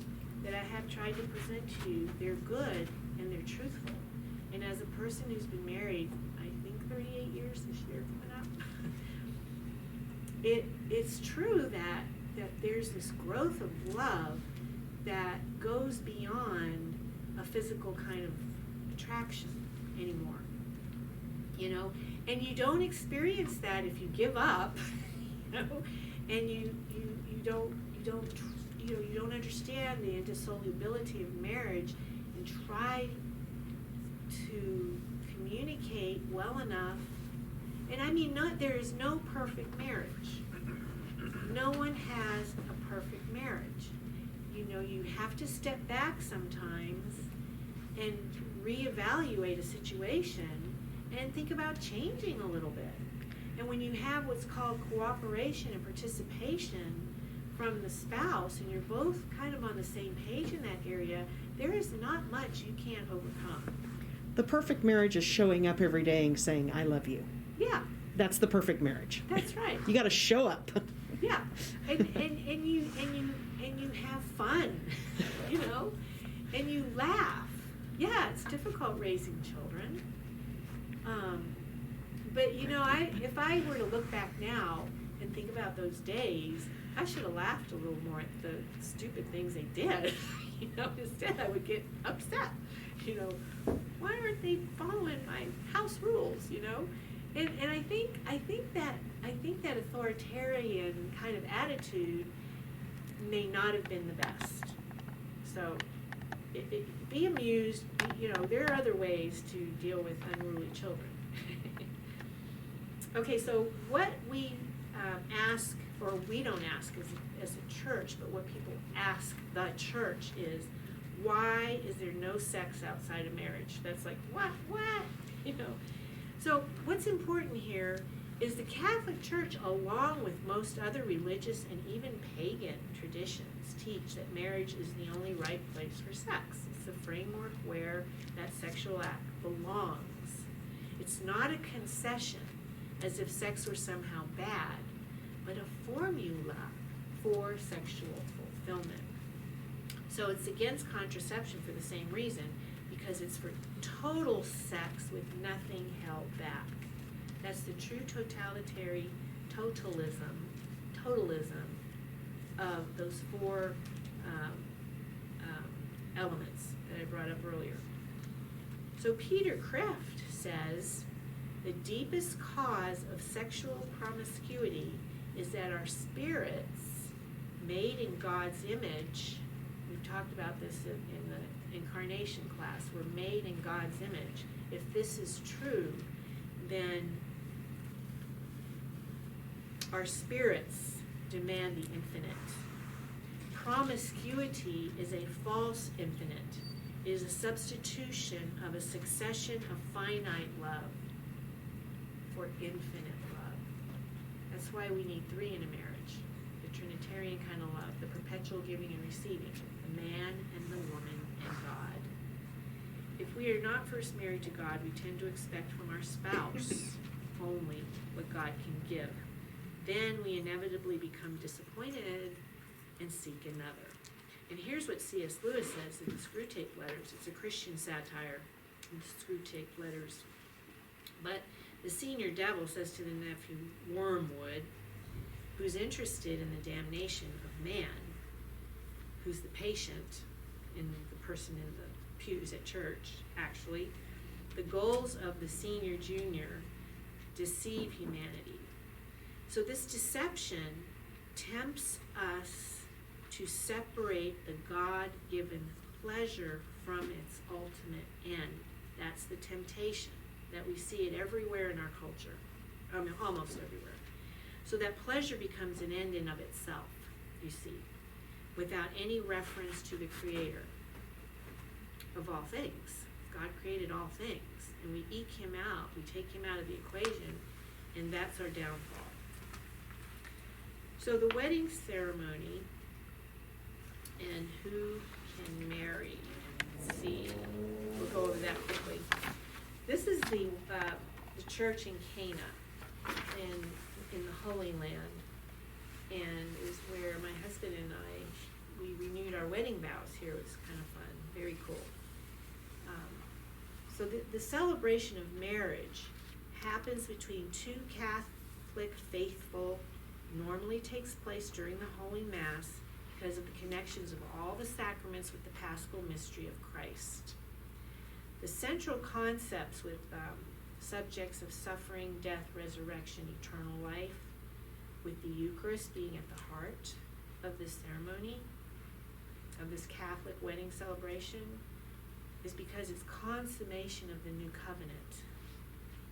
that I have tried to present to you. They're good and they're truthful. And as a person who's been married, I think 38 years this year coming up, it's true that there's this growth of love that goes beyond a physical kind of attraction anymore, you know, and you don't experience that if you give up, you know, and you don't understand the indissolubility of marriage and try to communicate well enough. And I mean, there is no perfect marriage. No one has a perfect marriage. You know, you have to step back sometimes and reevaluate a situation and think about changing a little bit. And when you have what's called cooperation and participation from the spouse, and you're both kind of on the same page in that area, there is not much you can't overcome. The perfect marriage is showing up every day and saying, I love you. Yeah, That's the perfect marriage. that's right. You got to show up. Yeah, and you have fun, you know, and you laugh. Yeah, it's difficult raising children, but you know, if I were to look back now and think about those days, I should have laughed a little more at the stupid things they did. You know, instead I would get upset. You know, why aren't they following my house rules? You know, and I think that authoritarian kind of attitude may not have been the best. So be amused. You know, there are other ways to deal with unruly children. Okay, so what we ask, or we don't ask as a church, but what people ask the church is, why is there no sex outside of marriage? That's like, what? You know. So what's important here is the Catholic Church, along with most other religious and even pagan traditions, teach that marriage is the only right place for sex. It's the framework where that sexual act belongs. It's not a concession, as if sex were somehow bad, but a formula for sexual fulfillment. So it's against contraception for the same reason, because it's for total sex with nothing held back. That's the true totalitarian totalism of those four elements that I brought up earlier. So Peter Kreeft says the deepest cause of sexual promiscuity is that our spirits, made in God's image, we've talked about this in the incarnation class, we're made in God's image. If this is true, then our spirits demand the infinite. Promiscuity is a false infinite. It is a substitution of a succession of finite love for infinite love. That's why we need three in a marriage. The Trinitarian kind of love, the perpetual giving and receiving, the man and the woman and God. If we are not first married to God, we tend to expect from our spouse only what God can give. Then we inevitably become disappointed and seek another. And here's what C.S. Lewis says in the Screwtape Letters. It's a Christian satire in Screwtape Letters. But the senior devil says to the nephew Wormwood, who's interested in the damnation of man, who's the patient in the person in the pews at church, actually, the goals of the senior junior deceive humanity. So this deception tempts us to separate the God-given pleasure from its ultimate end. That's the temptation that we see it everywhere in our culture, almost everywhere. So that pleasure becomes an end in of itself, you see, without any reference to the Creator of all things. God created all things, and we eke him out, we take him out of the equation, and that's our downfall. So the wedding ceremony and who can marry. Let's see, we'll go over that quickly. This is the church in Cana in the Holy Land, and it was where my husband and we renewed our wedding vows here. It was kind of fun, very cool. So the celebration of marriage happens between two Catholic faithful, normally takes place during the Holy Mass because of the connections of all the sacraments with the Paschal mystery of Christ. The central concepts with subjects of suffering, death, resurrection, eternal life, with the Eucharist being at the heart of this ceremony, of this Catholic wedding celebration, is because it's consummation of the new covenant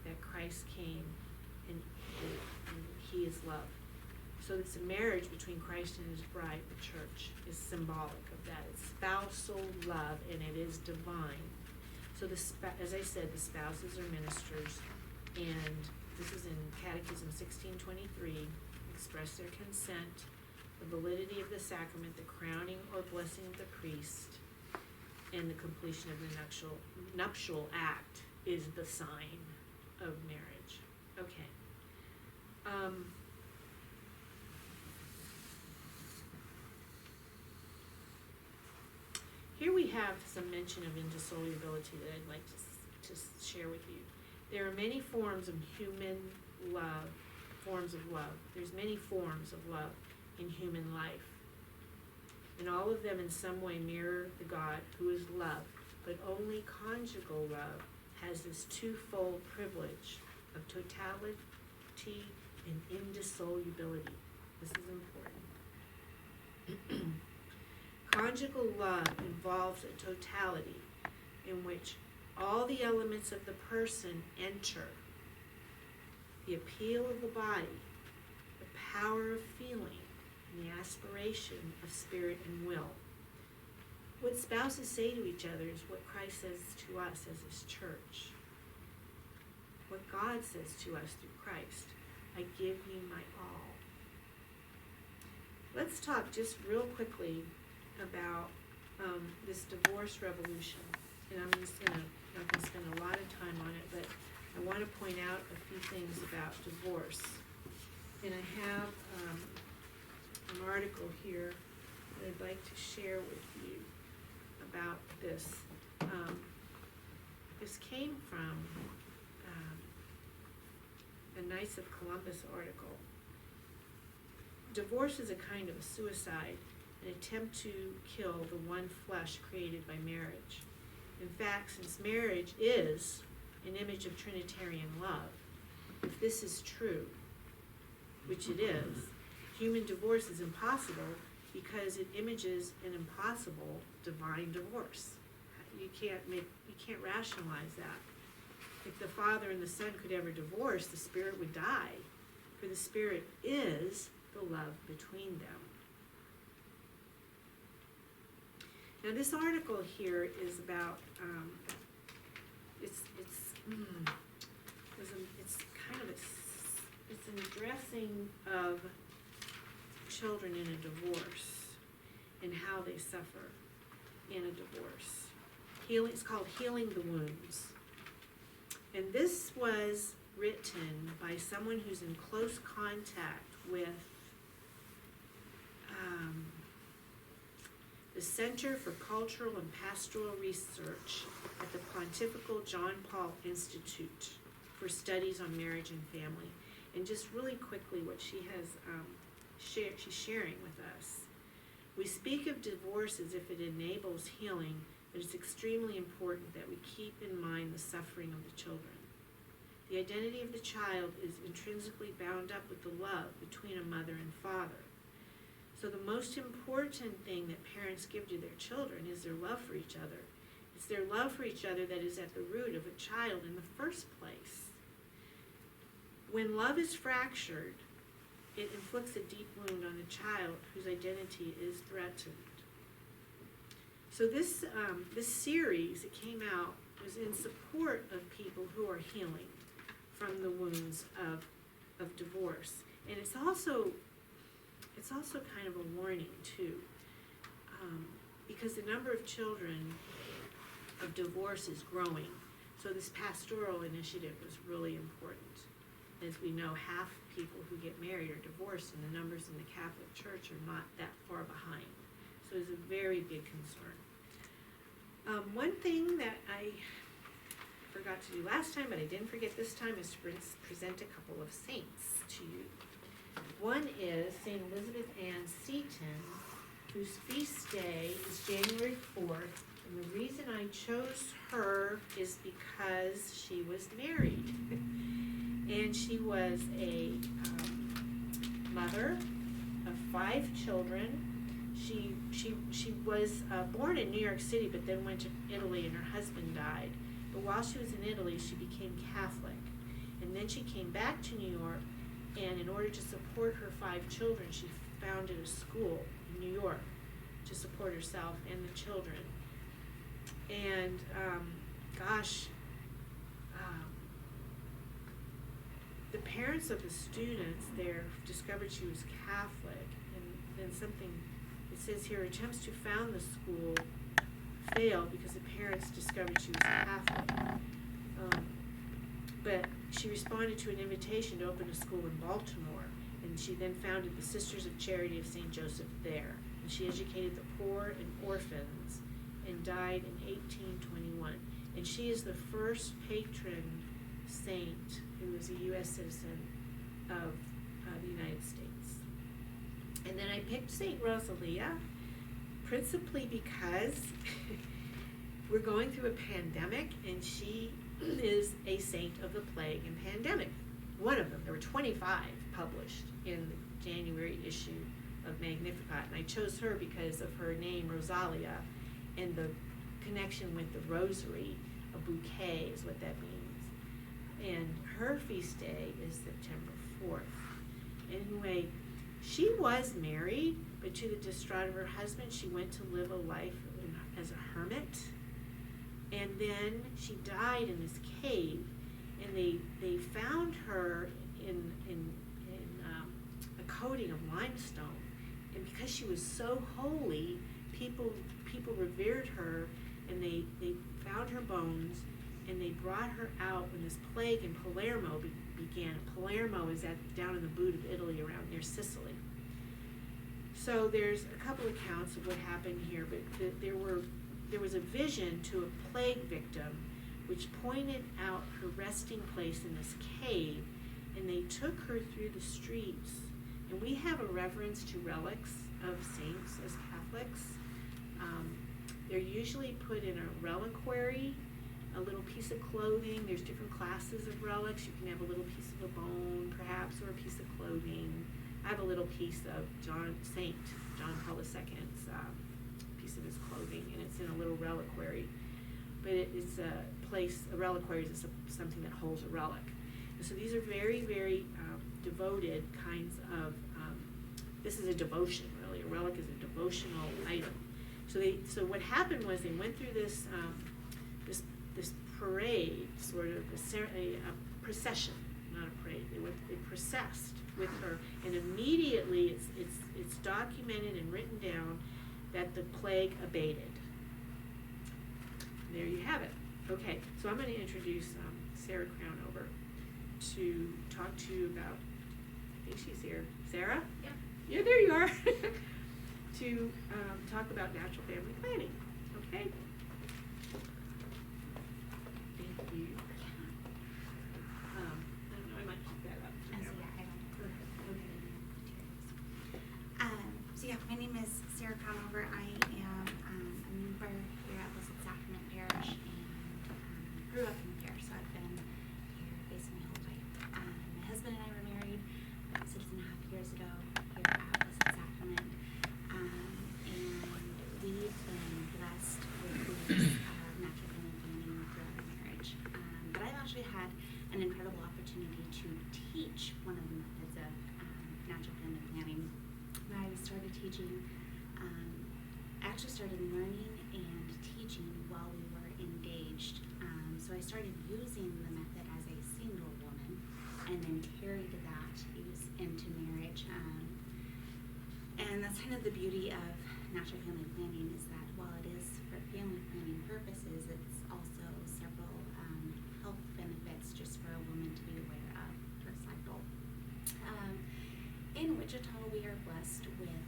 that Christ came and he is love. So it's a marriage between Christ and his bride, the church, is symbolic of that. It's spousal love, and it is divine. So as I said, the spouses are ministers, and this is in Catechism 1623, express their consent, the validity of the sacrament, the crowning or blessing of the priest, and the completion of the nuptial act is the sign of marriage. Okay. Here we have some mention of indissolubility that I'd like to share with you. There are many forms of human love, forms of love. There's many forms of love in human life. And all of them in some way mirror the God who is love. But only conjugal love has this twofold privilege of totality and indissolubility. This is important. Conjugal love involves a totality in which all the elements of the person enter. The appeal of the body, the power of feeling, and the aspiration of spirit and will. What spouses say to each other is what Christ says to us as his church. What God says to us through Christ. I give you my all. Let's talk just real quickly about this divorce revolution. And I'm not going to spend a lot of time on it, but I want to point out a few things about divorce. And I have an article here that I'd like to share with you about this. This came from a Knights of Columbus article. Divorce is a kind of a suicide, an attempt to kill the one flesh created by marriage. In fact, since marriage is an image of Trinitarian love, if this is true, which it is, human divorce is impossible because it images an impossible divine divorce. You can't rationalize that. If the Father and the Son could ever divorce, the Spirit would die, for the Spirit is the love between them. Now this article here is about, it's an addressing of children in a divorce and how they suffer in a divorce. It's called Healing the Wounds. And this was written by someone who's in close contact with the Center for Cultural and Pastoral Research at the Pontifical John Paul Institute for Studies on Marriage and Family. And just really quickly what she has she's sharing with us. We speak of divorce as if it enables healing, but it's extremely important that we keep in mind the suffering of the children. The identity of the child is intrinsically bound up with the love between a mother and father. So the most important thing that parents give to their children is their love for each other. It's their love for each other that is at the root of a child in the first place. When love is fractured, it inflicts a deep wound on a child whose identity is threatened. So this series, it came out, was in support of people who are healing from the wounds of divorce. And it's also kind of a warning too, because the number of children of divorce is growing. So this pastoral initiative was really important. As we know, half people who get married are divorced, and the numbers in the Catholic Church are not that far behind. So it's a very big concern. One thing that I forgot to do last time, but I didn't forget this time, is to present a couple of saints to you. One is St. Elizabeth Ann Seton, whose feast day is January 4th. And the reason I chose her is because she was married. And she was a mother of 5 children. She was born in New York City, but then went to Italy, and her husband died. But while she was in Italy, she became Catholic. And then she came back to New York, and in order to support her 5 children, she founded a school in New York to support herself and the children. And the parents of the students there discovered she was Catholic, and then something, it says here, attempts to found the school failed because the parents discovered she was Catholic. But she responded to an invitation to open a school in Baltimore, and she then founded the Sisters of Charity of St. Joseph there. And she educated the poor and orphans, and died in 1821. And she is the first patron saint who is a U.S. citizen of the United States. And then I picked St. Rosalia, principally because we're going through a pandemic, and she is a saint of the plague and pandemic. One of them. There were 25 published in the January issue of Magnificat, and I chose her because of her name, Rosalia, and the connection with the rosary. A bouquet is what that means. And her feast day is September 4th. Anyway, she was married, but to the distraught of her husband, she went to live a life as a hermit. And then she died in this cave, and they found her in a coating of limestone. And because she was so holy, people revered her, and they found her bones, and they brought her out when this plague in Palermo began. Palermo is down in the boot of Italy, around near Sicily. So there's a couple accounts of what happened here, but there was a vision to a plague victim which pointed out her resting place in this cave, and they took her through the streets. And we have a reverence to relics of saints as Catholics. They're usually put in a reliquary, a little piece of clothing. There's different classes of relics. You can have a little piece of a bone, perhaps, or a piece of clothing. I have a little piece of Saint John Paul II's piece of his clothing, and it's in a little reliquary. But it's a reliquary is something that holds a relic. And so these are very, very devoted kinds of, this is a devotion, really. A relic is a devotional item. So what happened was they went through this parade, sort of a procession, not a parade. They processed with her, and immediately it's documented and written down that the plague abated. There you have it. Okay, so I'm going to introduce Sarah Crown over to talk to you about, I think she's here. Sarah? Yeah. Yeah, there you are. To talk about natural family planning. Okay? Thank you. I don't know, I might keep that up. So yeah, my name is Sarah Conover. I am a member here at Blessed Sacrament Parish and grew up in the parish, so I've been here basically my whole life. My husband and I were married 6.5 years ago here at Blessed Sacrament, and we've been blessed with the natural family planning throughout our marriage. But I've actually had an incredible opportunity to teach one of the methods of natural family planning. I started teaching, I actually started learning and teaching while we were engaged. So I started using the method as a single woman and then carried that into marriage. And that's kind of the beauty of natural family planning, is that while it is for family planning purposes, it's also several health benefits just for a woman to be aware of her cycle. In Wichita, we are blessed with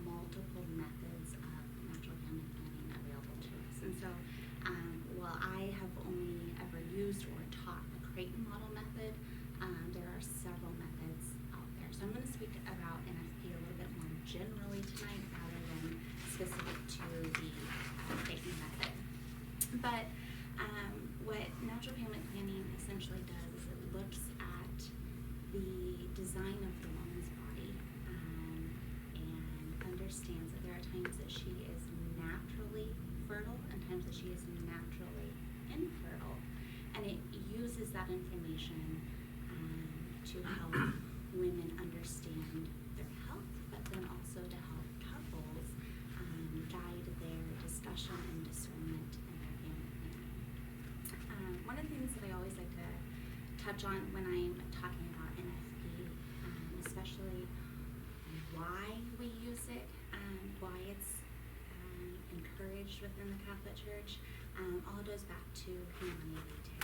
multiple methods of natural family planning available to us. And so, while I have only ever used or taught the Creighton model method, there are several methods out there. So I'm going to speak about NFP a little bit more generally tonight rather than specific to the Creighton method. But what natural family planning essentially does is it looks at the design of the woman's body and understands that there are times that she is naturally fertile and times that she is naturally infertile. And it uses that information to help women understand their health, but then also to help couples guide their discussion and discernment in their family planning. One of the things that I always like to touch on when I'm talking about NFP, especially why we use it, why it's encouraged within the Catholic Church, all goes back to humanity.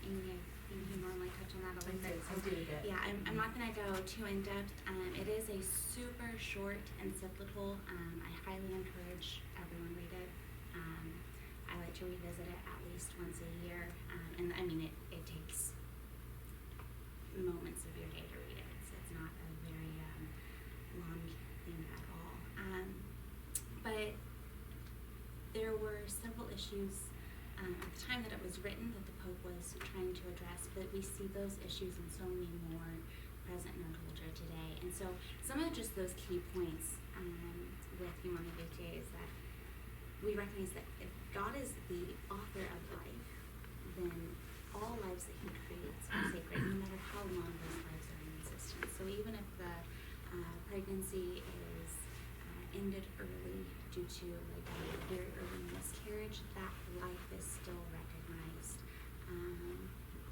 Amy, I think you normally touch on that a little bit. I do a bit. Yeah, I'm not going to go too in depth. It is a super short encyclical. I highly encourage everyone read it. I like to revisit it at least once a year, and I mean it takes moments of your day to read it. It's not a very long thing at all. But there were several issues at the time that it was written that the Pope was trying to address, but we see those issues and so many more present in our culture today. And so some of just those key points with Humanity is that we recognize that if God is the author of life, then all lives that he creates are sacred, no matter how long those lives are in existence. So even if the pregnancy is ended early due to like a very early miscarriage, that life is still recognized,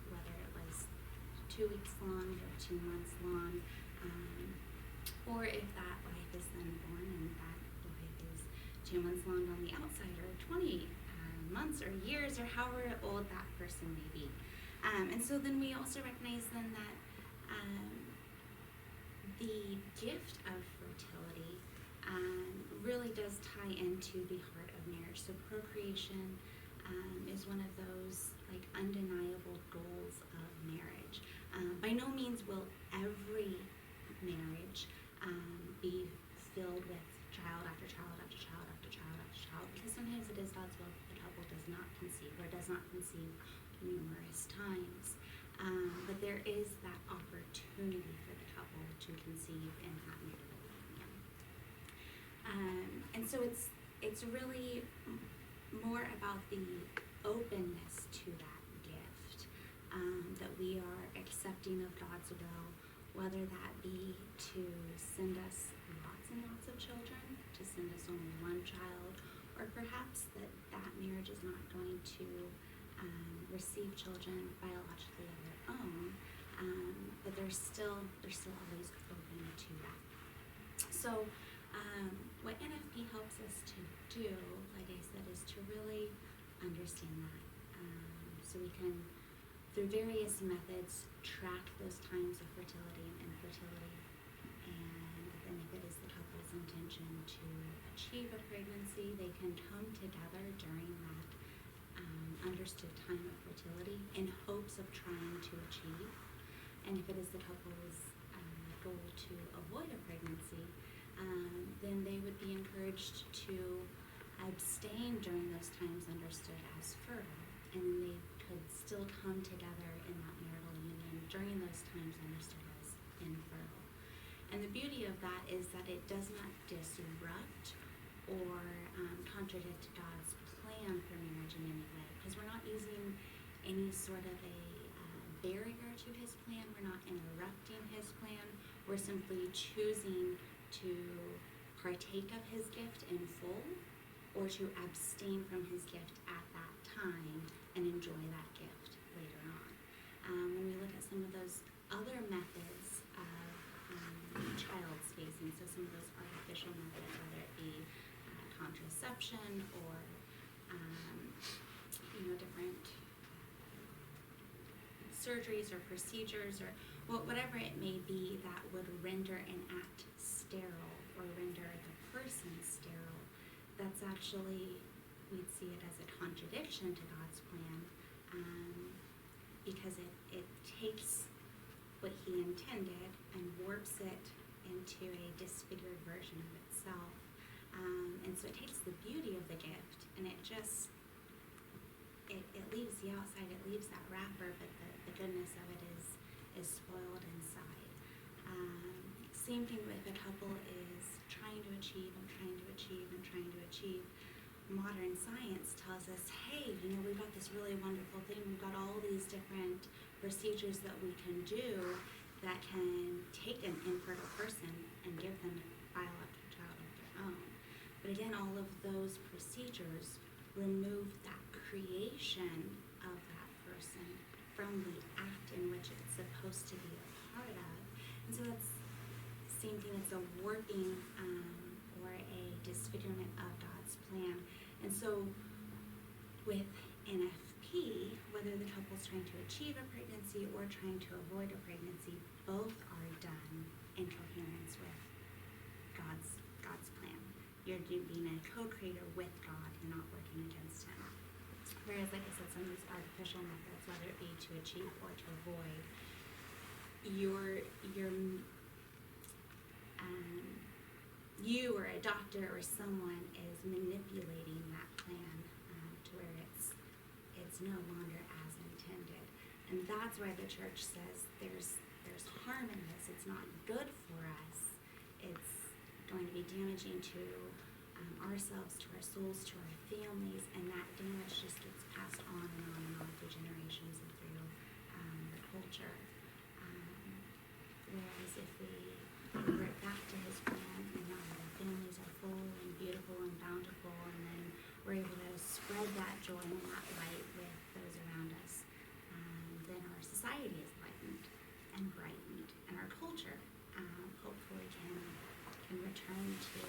whether it was 2 weeks long or 2 months long, or if that life is then born and that life is 2 months long on the outside, or 20 months or years, or however old that person may be. And so then we also recognize then that the gift of fertility really does tie into the heart of marriage. So procreation is one of those like undeniable goals of marriage. By no means will every marriage be filled with child after child after child after child after child, because sometimes it is God's will that the couple does not conceive or does not conceive numerous times. But there is that opportunity for the couple to conceive in that marital union. And so it's really more about the openness to that gift, that we are accepting of God's will, whether that be to send us lots and lots of children, to send us only one child, or perhaps that marriage is not going to receive children biologically of their own, but they're still always open to that. So what NFP helps us to do, like I said, is to really understand that. So we can, through various methods, track those times of fertility and infertility. And then if it is the couple's intention to achieve a pregnancy, they can come together during that understood time of fertility in hopes of trying to achieve. And if it is the couple's goal to avoid a pregnancy, then they would be encouraged to abstain during those times understood as fertile, and then they could still come together in that marital union during those times understood as infertile. And the beauty of that is that it does not disrupt or contradict God's plan for marriage in any way, because we're not using any sort of a barrier to his plan. We're not interrupting his plan. We're simply choosing to partake of his gift in full, or to abstain from his gift at that time and enjoy that gift later on. When we look at some of those other methods of child spacing, so some of those artificial methods, whether it be contraception or different surgeries or procedures or whatever it may be that would render an act sterile or render the person sterile, that's actually, we'd see it as a contradiction to God's plan, because it takes what he intended and warps it into a disfigured version of itself. And so it takes the beauty of the gift and it just, it leaves the outside, it leaves that wrapper, but the goodness of it is spoiled inside. Same thing with a couple is trying to achieve and trying to achieve and trying to achieve. Modern science tells us, hey, we've got this really wonderful thing. We've got all these different procedures that we can do that can take an infertile person and give them a biological child of their own. But again, all of those procedures remove that creation of that person from the act in which it's supposed to be a part of. And so that's the same thing, it's a warping or a disfigurement of God's plan. And so with NFP, whether the couple's trying to achieve a pregnancy or trying to avoid a pregnancy, both are done in coherence with God's plan. You're being a co-creator with God, you're not working against him. Whereas, like I said, some of these artificial methods, whether it be to achieve or to avoid, you or a doctor or someone is manipulating that plan to where it's no longer as intended. And that's why the church says there's harm in this. It's not good for us. It's going to be damaging to ourselves, to our souls, to our families, and that damage just gets passed on and on and on through generations and through the culture. Whereas if we revert back to his plan and now that our families are full and beautiful and bountiful, and then we're able to spread that joy and that light with those around us, then our society is lightened and brightened, and our culture hopefully can return to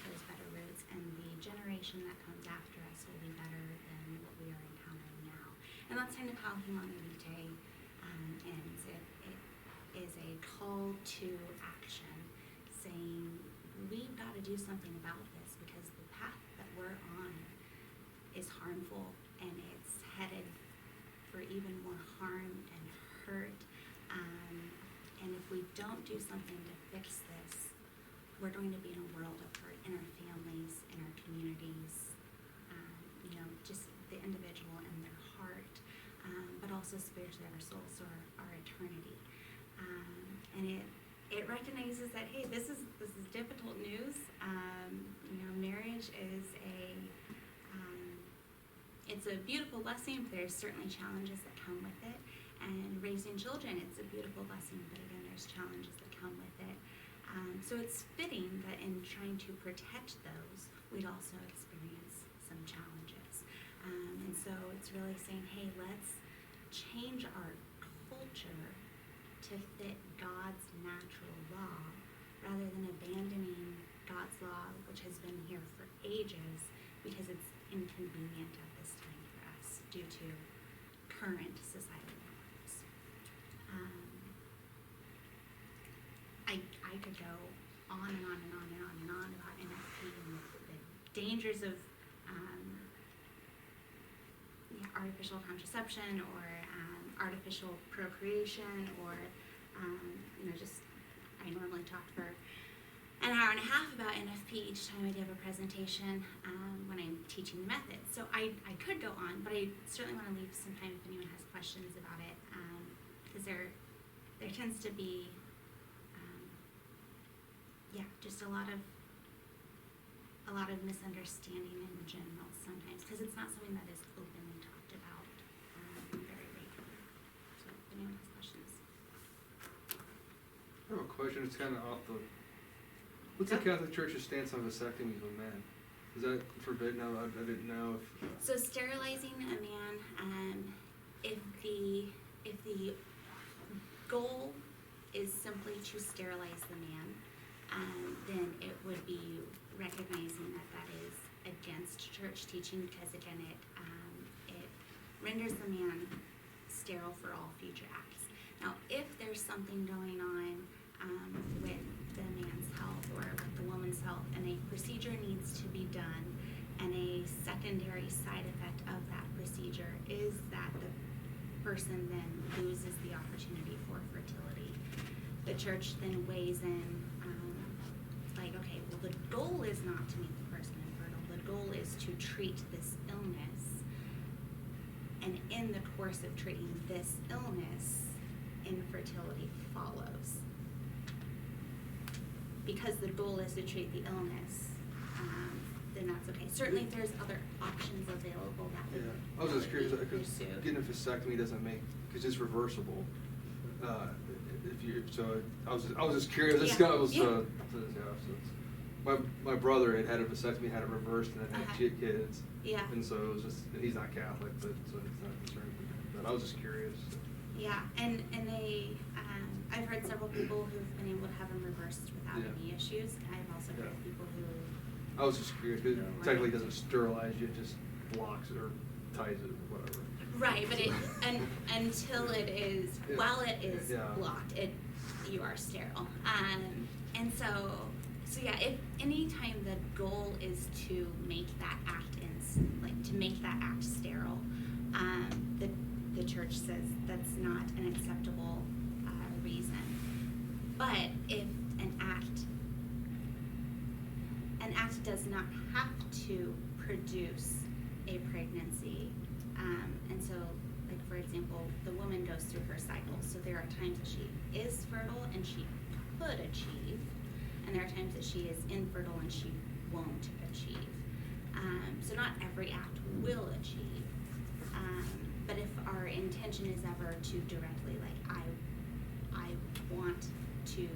those better roots, and the generation that comes after us will be better than what we are encountering now. And that's kind of how Humanity Day ends. It is a call to action, saying we've got to do something about this because the path that we're on is harmful and don't do something to fix this, we're going to be in a world of hurt in our families, in our communities, just the individual and their heart, but also spiritually our souls or our eternity. And it recognizes that, hey, this is difficult news. Marriage is it's a beautiful blessing, but there's certainly challenges that come with it. And raising children, it's a beautiful blessing, but again, there's challenges that come with it. So it's fitting that in trying to protect those, we'd also experience some challenges. And so it's really saying, hey, let's change our culture to fit God's natural law rather than abandoning God's law, which has been here for ages, because it's inconvenient at this time for us due to current societal norms. I could go on and on and on and on and on about NFP and the dangers of artificial contraception or artificial procreation or I normally talk for an hour and a half about NFP each time I give a presentation when I'm teaching the method. So I could go on, but I certainly want to leave some time if anyone has questions about it, because there tends to be just a lot of misunderstanding in general sometimes, because it's not something that is openly talked about very regularly. So if anyone has questions. I have a question. It's kind of off the. What's the Catholic Church's stance on vasectomies with men? Is that forbidden? I didn't know if. So sterilizing a man, if the goal is simply to sterilize the man, then it would be recognizing that is against church teaching, because again it renders the man sterile for all future acts. Now, if there's something going on with the man's health or with the woman's health, and a procedure needs to be done, and a secondary side effect of that procedure is that the person then loses the opportunity for fertility, the church then weighs in, okay, well, the goal is not to make the person infertile. The goal is to treat this illness, and in the course of treating this illness, infertility follows. Because the goal is to treat the illness, then that's okay. Certainly, if there's other options available, that would I was just curious, because pursue. getting a vasectomy doesn't make, because it's reversible. I was just curious. This guy was my brother had a vasectomy, had it reversed, and then had kids. Yeah. And so it was just, and he's not Catholic, but so he's not concerned with that. But I was just curious. Yeah, and they, I've heard several people who've been able to have them reversed without any issues. I've also heard people who. I was just curious, because it technically doesn't sterilize you; it just blocks it or ties it or whatever. Right, but until it is, while it is blocked, you are sterile. And so if any time the goal is to make that act sterile, the church says that's not an acceptable reason. But if an act does not have to produce a pregnancy, and so, like for example, the woman goes through her cycle, so there are times that she is fertile and she could achieve, and there are times that she is infertile and she won't achieve. So not every act will achieve, but if our intention is ever to directly, I want to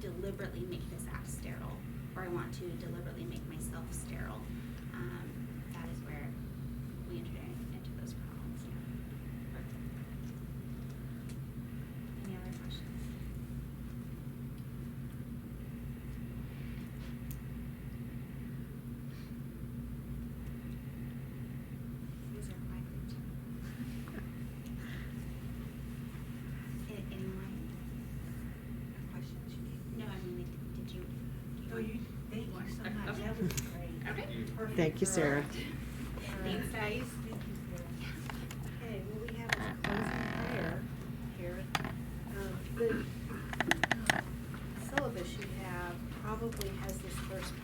deliberately make this act sterile, or I want to deliberately make myself sterile, that is where we enter into those problems. Any other questions? These are quite good. Anyone? Questions you need? No, I mean, did you? Oh, thank you so much. That was great. Okay. Perfect. Thank you, Sarah. Thanks, guys. Thank you, Sarah. Okay, well, we have a closing prayer here.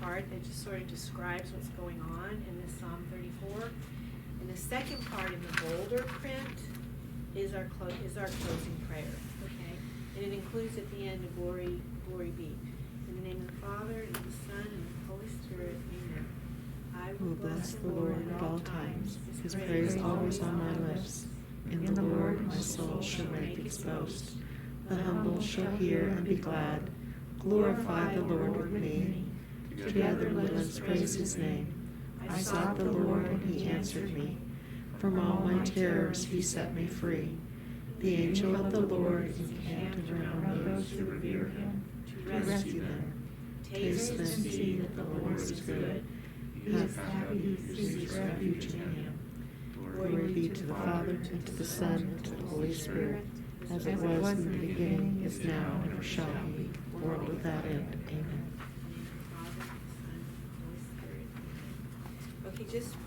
part that just sort of describes what's going on in this Psalm 34. And the second part in the bolder print is our closing prayer. Okay? And it includes at the end a glory be. In the name of the Father, and of the Son, and of the Holy Spirit, amen. I will bless the Lord at all times. His praise always on my lips. In the Lord my soul shall make its boast. The humble shall hear and be glad. Glorify the Lord with me. Together let us praise his name. I sought the Lord, and he answered me. From all my terrors he set me free. The angel of the Lord encamped around those who revere him, to rescue them. Taste and see that the Lord is good. He is happy who seeks refuge in him. Glory be to the Father, and to the Son, and to the Holy Spirit, as it was in the beginning, is now, and ever shall be, world without end. Amen. Okay, just